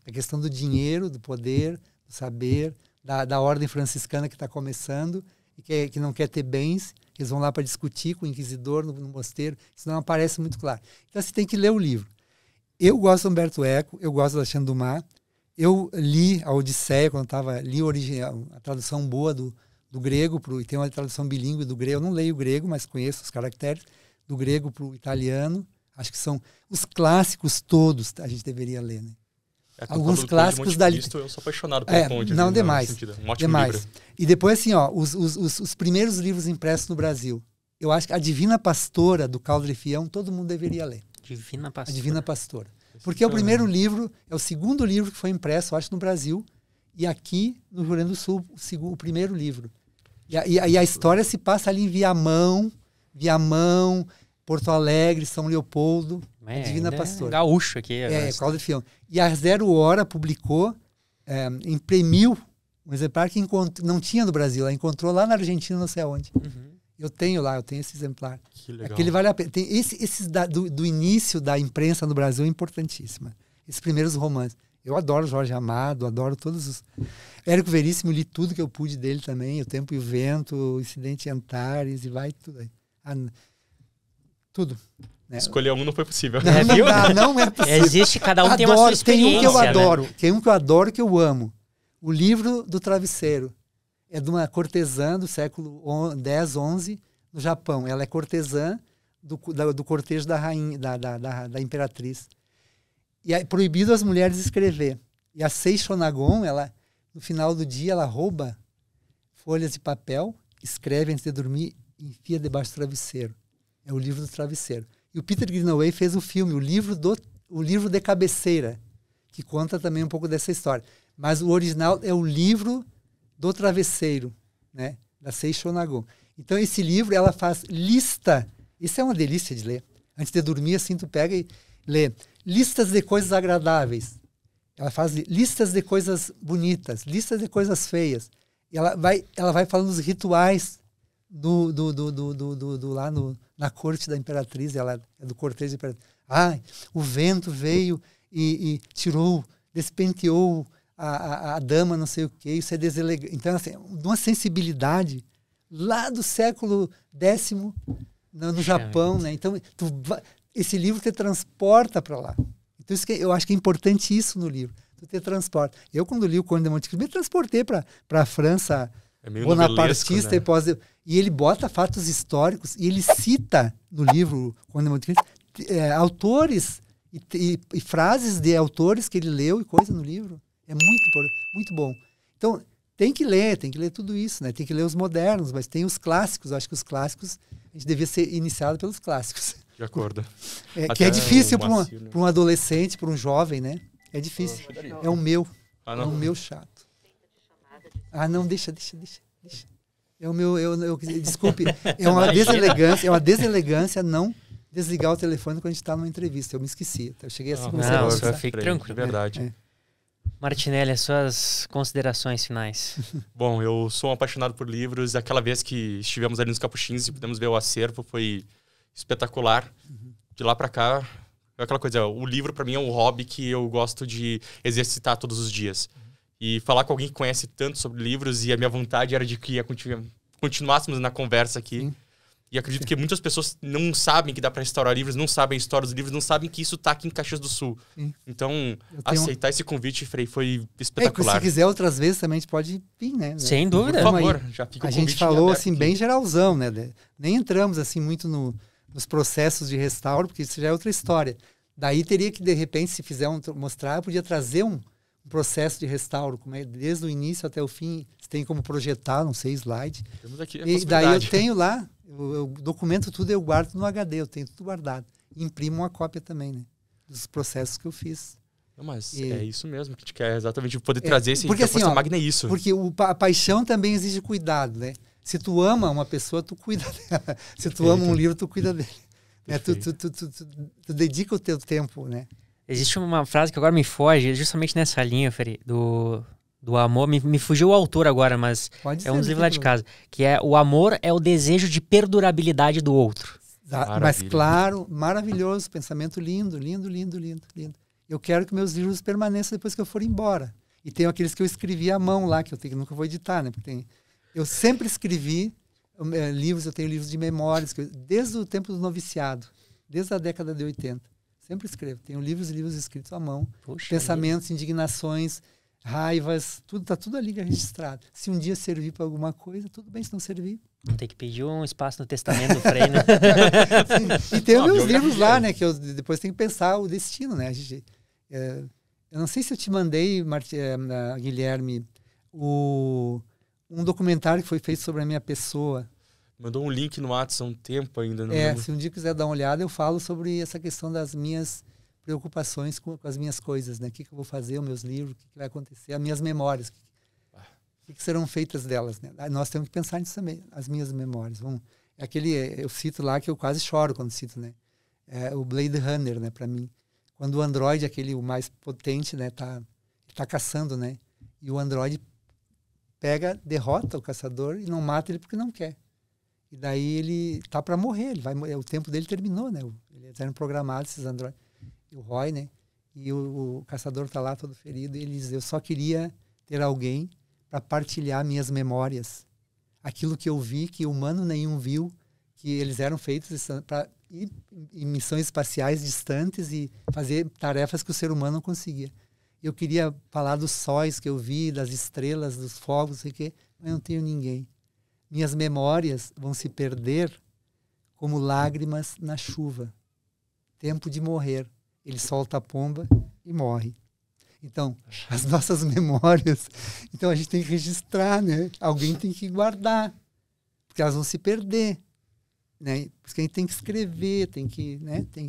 A questão do dinheiro, do poder, do saber, da ordem franciscana que está começando e que não quer ter bens. Eles vão lá para discutir com o inquisidor no mosteiro. Isso não aparece muito claro. Então você tem que ler o livro. Eu gosto do Humberto Eco, eu gosto do Alexandre Dumas. Eu li a Odisseia quando li a tradução boa do grego, e tem uma tradução bilíngue do grego. Eu não leio o grego, mas conheço os caracteres do grego para o italiano. Acho que são os clássicos todos a gente deveria ler, né? Alguns clássicos da Cristo, eu sou apaixonado pelo Conde. Não, demais. Um ótimo livro. E depois, assim, os primeiros livros impressos no Brasil. Eu acho que a Divina Pastora, do Caldo de Fião, todo mundo deveria ler. Divina Pastora. A Divina Pastora. Porque é o primeiro livro, é o segundo livro que foi impresso, eu acho, no Brasil. E aqui, no Rio Grande do Sul, o primeiro livro. E a história se passa ali em Viamão, Porto Alegre, São Leopoldo, a Divina Pastora. Gaúcho aqui. Caldo de Fião. E a Zero Hora publicou, imprimiu um exemplar que não tinha no Brasil. Ela encontrou lá na Argentina, não sei aonde. Eu tenho esse exemplar. Que legal. Aquele vale a pena. Tem esses do início da imprensa no Brasil é importantíssima. Esses primeiros romances. Eu adoro Jorge Amado, adoro todos os... Érico Veríssimo, li tudo que eu pude dele também. O Tempo e o Vento, o Incidente em Antares, e vai tudo aí. Tudo. Né? Escolher um não foi possível. Não é possível. Existe, cada um tem uma sua experiência. Tem um que eu adoro, que eu amo. O Livro do Travesseiro. É de uma cortesã do século X, XI, no Japão. Ela é cortesã do cortejo da rainha, da imperatriz. E é proibido as mulheres escrever. E a Sei Shonagon, no final do dia, ela rouba folhas de papel, escreve antes de dormir e enfia debaixo do travesseiro. É o Livro do Travesseiro. E o Peter Greenaway fez o filme, o livro de cabeceira, que conta também um pouco dessa história. Mas o original é o Livro do Travesseiro, né? Da Sei Shonagon. Então, esse livro, ela faz lista. Isso é uma delícia de ler. Antes de dormir, assim, tu pega e lê. Listas de coisas agradáveis. Ela faz listas de coisas bonitas, listas de coisas feias. E ela vai falando dos rituais lá na corte da imperatriz. Ela é do cortejo da imperatriz. O vento veio e tirou, despenteou a dama, não sei o quê. Isso é deselegante. Então, assim, uma sensibilidade lá do século X no Japão, né? Então, esse livro te transporta para lá. Então, isso eu acho que é importante isso no livro. Tu te transporta. Eu, quando li o Conde de Monte Cristo, me transportei para a França bonapartista, né? E ele bota fatos históricos e ele cita no livro Conde de Monte Cristo autores e frases de autores que ele leu e coisa no livro. É muito bom. Então, tem que ler tudo isso, né? Tem que ler os modernos, mas tem os clássicos. Eu acho que os clássicos, a gente devia ser iniciado pelos clássicos. De acordo. Que é difícil para um adolescente, para um jovem, né? É difícil. É o meu. É o meu chato. Não, deixa. É o meu, desculpe. É uma deselegância não desligar o telefone quando a gente está numa entrevista. Eu me esqueci. Eu cheguei assim, fique tranquilo. De verdade. Martinelli, as suas considerações finais. Bom, eu sou um apaixonado por livros. Aquela vez que estivemos ali nos Capuchinhos e pudemos ver o acervo, foi espetacular. De lá pra cá, é aquela coisa, o livro pra mim é um hobby que eu gosto de exercitar todos os dias. E falar com alguém que conhece tanto sobre livros, e a minha vontade era de que continuássemos na conversa aqui. Sim. E acredito que muitas pessoas não sabem que dá para restaurar livros, não sabem a história dos livros, não sabem que isso tá aqui em Caxias do Sul. Sim. Então, aceitar esse convite, Frei, foi espetacular. Se quiser outras vezes também a gente pode vir, né? Sem dúvida. Por favor, já fica o convite. A gente falou assim, aqui. Bem geralzão, né? Nem entramos assim muito nos processos de restauro, porque isso já é outra história. Daí teria que, de repente, se fizer mostrar, eu podia trazer um processo de restauro, como é, desde o início até o fim. Você tem como projetar, não sei, slide. Temos aqui a e daí eu tenho lá, eu documento tudo, eu guardo no HD, eu tenho tudo guardado. E imprimo uma cópia também, né? Dos processos que eu fiz. Não, mas é isso mesmo que a gente quer, exatamente poder trazer esse porque assim, magna é isso. Porque a paixão também exige cuidado, né? Se tu ama uma pessoa, tu cuida dela. Se tu ama um livro, tu cuida dele. Né? Tu dedica o teu tempo, né? Existe uma frase que agora me foge, justamente nessa linha, Feri, do amor. Me fugiu o autor agora, mas é um dos livros lá de casa. Que é: o amor é o desejo de perdurabilidade do outro. Mas claro, maravilhoso, pensamento lindo. Eu quero que meus livros permaneçam depois que eu for embora. E tenho aqueles que eu escrevi à mão lá, que eu nunca vou editar, né? Porque eu sempre escrevi livros, eu tenho livros de memórias, desde o tempo do noviciado, desde a década de 80. Sempre escrevo. Tenho livros e livros escritos à mão. Puxa, pensamentos, indignações, raivas, tá tudo ali registrado. Se um dia servir para alguma coisa, tudo bem. Se não servir... Vamos ter que pedir um espaço no testamento do Frei, né? E tem os meus livros lá, né? Que eu depois tenho que pensar o destino, né? Eu não sei se eu te mandei, Guilherme, um documentário que foi feito sobre a minha pessoa. Mandou um link no WhatsApp há um tempo ainda. Não se um dia quiser dar uma olhada, eu falo sobre essa questão das minhas preocupações com as minhas coisas, né? O que eu vou fazer, os meus livros, o que vai acontecer, as minhas memórias, o que serão feitas delas, né? Nós temos que pensar nisso também, as minhas memórias. Eu cito lá que eu quase choro quando cito, né? O Blade Runner, né? Para mim, quando o Android, o mais potente, né? Tá caçando, né? E o Android derrota o caçador e não mata ele porque não quer. E daí ele tá para morrer, o tempo dele terminou, né? Eles eram programados, esses androides. E o Roy, né? E o caçador tá lá todo ferido e ele diz: eu só queria ter alguém para partilhar minhas memórias. Aquilo que eu vi, que humano nenhum viu, que eles eram feitos para ir em missões espaciais distantes e fazer tarefas que o ser humano não conseguia. Eu queria falar dos sóis que eu vi, das estrelas, dos fogos, não sei o quê, mas não tenho ninguém. Minhas memórias vão se perder como lágrimas na chuva. Tempo de morrer. Ele solta a pomba e morre. Então, as nossas memórias... Então, a gente tem que registrar, né? Alguém tem que guardar, porque elas vão se perder. Né? Por isso que a gente tem que escrever, tem que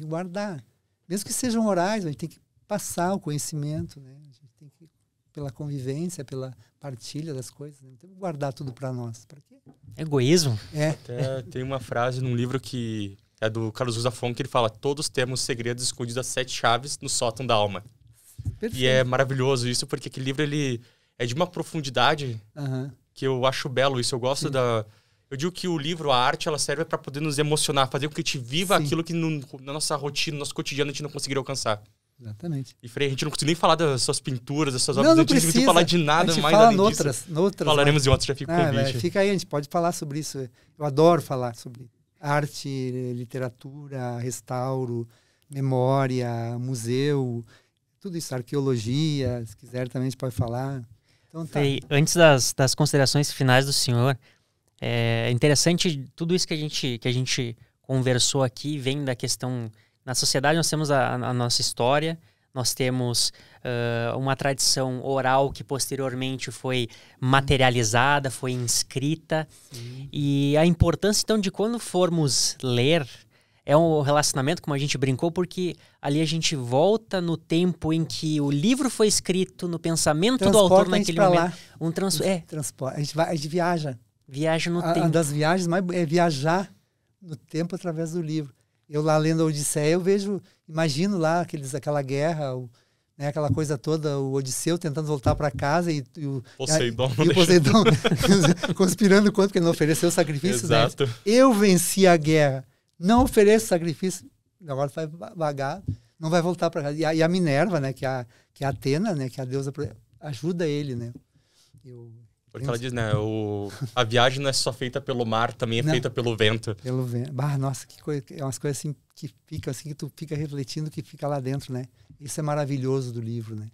guardar. Mesmo que sejam orais, a gente tem que passar o conhecimento, né? A gente tem que, pela convivência, pela partilha das coisas, né? Não tem que guardar tudo para nós. Para quê? Egoísmo. Até tem uma frase num livro que é do Carlos Zafon, que ele fala: todos temos segredos escondidos às 7 chaves no sótão da alma. Perfeito. E é maravilhoso isso, porque aquele livro ele é de uma profundidade que eu acho belo. Isso eu gosto eu digo que o livro, a arte, ela serve para poder nos emocionar, fazer com que a gente viva aquilo que na nossa rotina, no nosso cotidiano, a gente não conseguiria alcançar. Exatamente. E Frei, a gente não conseguiu nem falar das suas pinturas, das suas obras, não a gente não precisa falar de nada mais fala além disso. Noutras, falaremos em outras, já fica o convite. Fica aí, a gente pode falar sobre isso. Eu adoro falar sobre arte, literatura, restauro, memória, museu, tudo isso, arqueologia, se quiser também a gente pode falar. Então, tá. Frei, antes das considerações finais do senhor, é interessante tudo isso que a gente conversou aqui, vem da questão... Na sociedade nós temos a nossa história, nós temos uma tradição oral que posteriormente foi materializada, foi inscrita. Sim. E a importância, então, de quando formos ler, é um relacionamento, como a gente brincou, porque ali a gente volta no tempo em que o livro foi escrito, no pensamento do autor naquele momento. Transporte. A gente viaja. Viaja no tempo. Uma das viagens mais é viajar no tempo através do livro. Eu lá lendo a Odisseia, eu imagino lá aquela guerra, né, aquela coisa toda, o Odisseu tentando voltar para casa e o Poseidon conspirando contra que ele não ofereceu sacrifício. Exato. Né? Eu venci a guerra, não ofereço sacrifício, agora vai vagar, não vai voltar para casa. E a Minerva, né, que é a Atena, né, que é a deusa, ajuda ele, né? Porque ela diz, né, a viagem não é só feita pelo mar, também é feita pelo vento. Pelo vento. Nossa, que coisa, é umas coisas assim que fica assim, que tu fica refletindo, que fica lá dentro, né? Isso é maravilhoso do livro, né?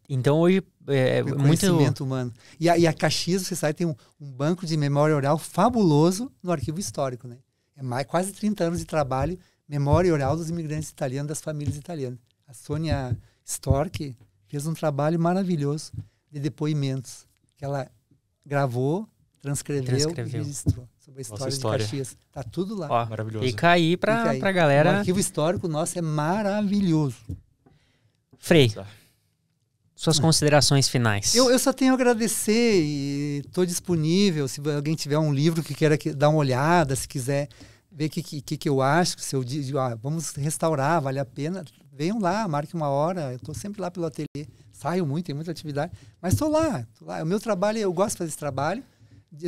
Então hoje é o muito... conhecimento humano. E a Caxias, você sabe, tem um banco de memória oral fabuloso no arquivo histórico, né? É quase 30 anos de trabalho, memória oral dos imigrantes italianos, das famílias italianas. A Sônia Stork fez um trabalho maravilhoso de depoimentos que ela gravou, transcreveu e registrou sobre a história de Caxias. Tá tudo lá. Ó, maravilhoso. Fica aí pra galera. O arquivo histórico nosso é maravilhoso. Frei, suas considerações finais. Eu só tenho a agradecer e estou disponível. Se alguém tiver um livro que queira dar uma olhada, se quiser ver o que eu acho, se eu digo, vamos restaurar, vale a pena, venham lá, marque uma hora. Eu estou sempre lá pelo ateliê. Saio muito, tem muita atividade, mas estou lá. O meu trabalho, eu gosto de fazer esse trabalho.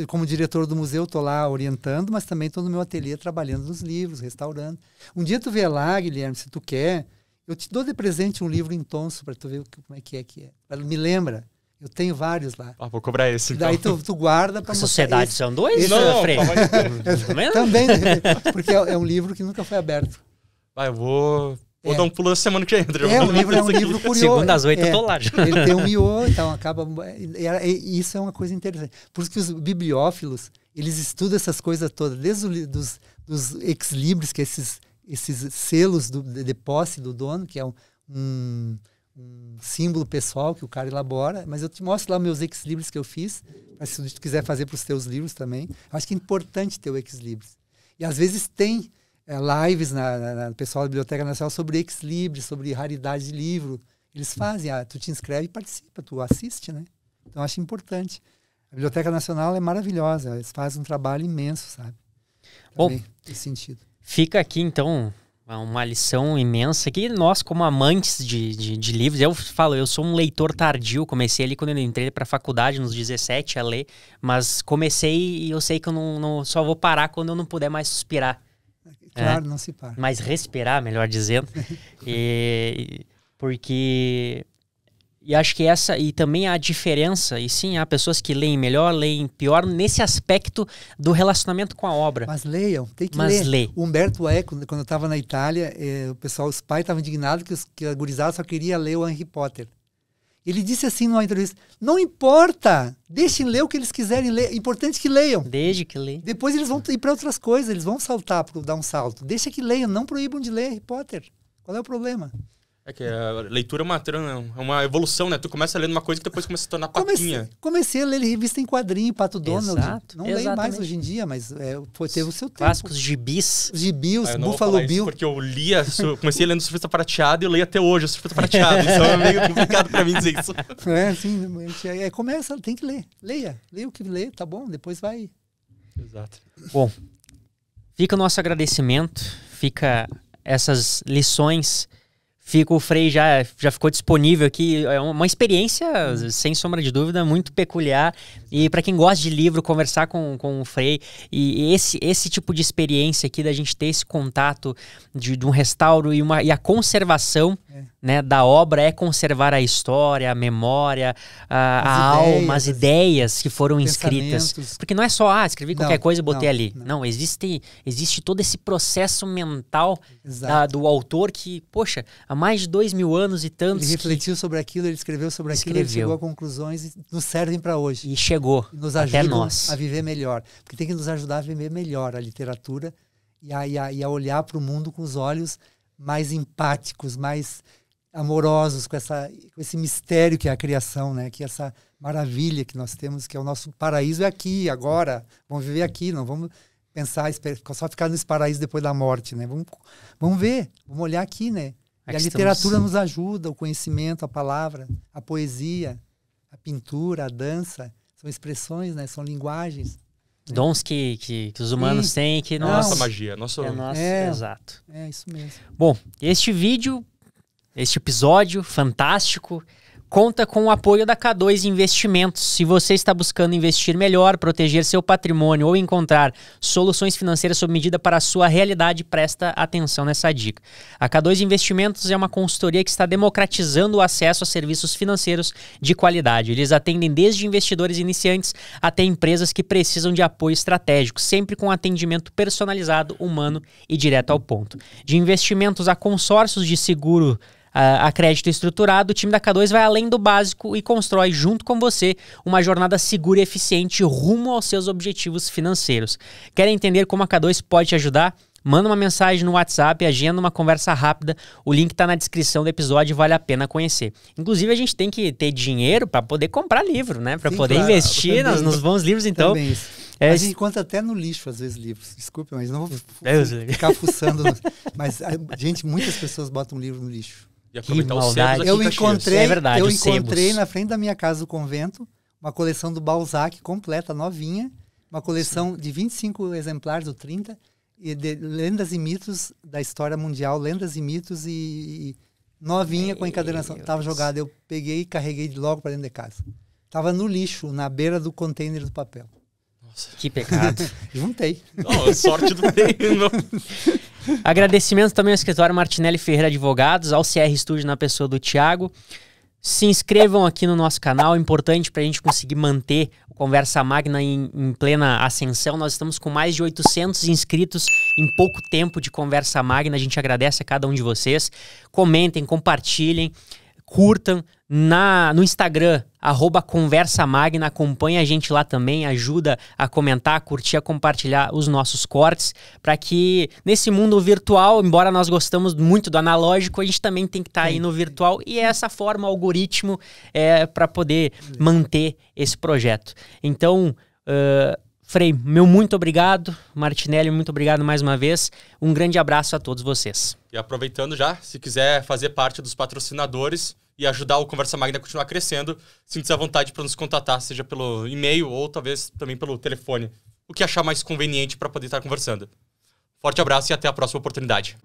Como diretor do museu, estou lá orientando, mas também estou no meu ateliê trabalhando nos livros, restaurando. Um dia tu vê lá, Guilherme, se tu quer, eu te dou de presente um livro em tonso para tu ver como é que é. Me lembra. Eu tenho vários lá. Vou cobrar esse, então. Daí tu guarda para mostrar. Sociedade são dois? Não, Frei? Também, porque é um livro que nunca foi aberto. Eu vou dar um pulo na semana que entra. O livro é um livro curioso. Segunda às 8 eu tô lá já. Ele tem um miô, então acaba... Isso é uma coisa interessante. Por isso que os bibliófilos, eles estudam essas coisas todas, desde dos ex-libris, que é esses selos de posse do dono, que é um símbolo pessoal que o cara elabora, mas eu te mostro lá meus ex-libris que eu fiz, mas se tu quiser fazer para os teus livros também. Eu acho que é importante ter o ex-libris. E às vezes tem lives no pessoal da Biblioteca Nacional sobre ex-libris, sobre raridade de livro. Eles fazem, tu te inscreve e participa, tu assiste, né? Então eu acho importante. A Biblioteca Nacional é maravilhosa, eles fazem um trabalho imenso, sabe? Também, bom, nesse sentido. Fica aqui então uma lição imensa que nós, como amantes de livros, eu falo, eu sou um leitor tardio, comecei ali quando eu entrei para a faculdade, nos 17, a ler, mas comecei e eu sei que eu não só vou parar quando eu não puder mais suspirar. Claro, não se para. Mas respirar, melhor dizendo. Porque... E acho que e também a diferença, e sim, há pessoas que leem melhor, leem pior, nesse aspecto do relacionamento com a obra. Mas leiam, tem que ler. O Umberto Eco, quando eu estava na Itália, os pais estavam indignados que a gurizada só queria ler o Harry Potter. Ele disse assim numa entrevista, não importa, deixem ler o que eles quiserem ler, é importante que leiam. Desde que leiam. Depois eles vão ir para outras coisas, eles vão saltar, dar um salto. Deixa que leiam, não proíbam de ler Harry Potter. Qual é o problema? É que a leitura é uma evolução, né? Tu começa lendo uma coisa que depois começa a se tornar papinha. Comecei a ler revista em quadrinho, Pato Donald. Exato, não leio mais hoje em dia, mas teve o seu tempo. Clássicos gibis. Os Buffalo Bill. Porque eu comecei lendo Surfista Prateado e eu leio até hoje o Surfista Prateado. Então é meio complicado pra mim dizer isso. Começa, tem que ler. Leia o que lê, tá bom, depois vai. Exato. Bom, fica o nosso agradecimento, fica essas lições. O Frei já ficou disponível aqui. É uma experiência, sem sombra de dúvida, muito peculiar. E para quem gosta de livro, conversar com o Frei, e esse tipo de experiência aqui, da gente ter esse contato de um restauro e a conservação né, da obra é conservar a história, a memória, a alma, as ideias que foram escritas. Porque não é só, escrevi qualquer coisa e botei ali. Não, existe todo esse processo mental do autor que, poxa, há mais de 2000 anos e tantos... Ele refletiu sobre aquilo, ele escreveu sobre aquilo, ele chegou a conclusões e nos servem para hoje. E chegou nos até nós. A viver melhor. Porque tem que nos ajudar a viver melhor a literatura e a olhar para o mundo com os olhos mais empáticos, mais amorosos, com esse mistério que é a criação, né? Que é essa maravilha que nós temos, que é o nosso paraíso é aqui, agora. Vamos viver aqui, não vamos pensar, só ficar nesse paraíso depois da morte, né? Vamos ver, vamos olhar aqui, né? E a literatura nos ajuda, o conhecimento, a palavra, a poesia, a pintura, a dança, são expressões, né? São linguagens. Dons que os humanos têm, que nossa magia, exato. É isso mesmo. Bom, este episódio fantástico conta com o apoio da K2 Investimentos. Se você está buscando investir melhor, proteger seu patrimônio ou encontrar soluções financeiras sob medida para a sua realidade, presta atenção nessa dica. A K2 Investimentos é uma consultoria que está democratizando o acesso a serviços financeiros de qualidade. Eles atendem desde investidores iniciantes até empresas que precisam de apoio estratégico, sempre com atendimento personalizado, humano e direto ao ponto. De investimentos a consórcios de seguro a crédito estruturado, o time da K2 vai além do básico e constrói junto com você uma jornada segura e eficiente rumo aos seus objetivos financeiros. Quer entender como a K2 pode te ajudar? Manda uma mensagem no WhatsApp, agenda uma conversa rápida. O link está na descrição do episódio e vale a pena conhecer. Inclusive, a gente tem que ter dinheiro para poder comprar livro, né? Para poder investir nos bons livros. Então, a gente encontra até no lixo, às vezes, livros. Desculpe, mas não vou ficar fuçando. Mas, gente, muitas pessoas botam livro no lixo. E aproveitar os sebos aqui. Eu encontrei na frente da minha casa do convento uma coleção do Balzac completa, novinha, uma coleção de 25 exemplares ou 30, e de lendas e mitos da história mundial, lendas e mitos e novinha com encadernação. Estava jogada, eu peguei e carreguei logo para dentro de casa. Estava no lixo, na beira do container do papel. Nossa. Que pecado. Juntei. Sorte do reino. Agradecimentos também ao escritório Martinelli Ferreira Advogados, ao CR Studio na pessoa do Thiago. Se inscrevam aqui no nosso canal, é importante para a gente conseguir manter o Conversa Magna em plena ascensão. Nós estamos com mais de 800 inscritos em pouco tempo de Conversa Magna. A gente agradece a cada um de vocês. Comentem, compartilhem, curtam. No Instagram, @ConversaMagna, acompanha a gente lá também, ajuda a comentar, a curtir, a compartilhar os nossos cortes, para que nesse mundo virtual, embora nós gostamos muito do analógico, a gente também tem que estar aí no virtual, e é essa forma, o algoritmo, para poder manter esse projeto. Então, Frei, meu muito obrigado, Martinelli, muito obrigado mais uma vez, um grande abraço a todos vocês. E aproveitando já, se quiser fazer parte dos patrocinadores e ajudar o Conversa Magna a continuar crescendo, sinta-se à vontade para nos contatar, seja pelo e-mail ou talvez também pelo telefone. O que achar mais conveniente para poder estar conversando. Forte abraço e até a próxima oportunidade.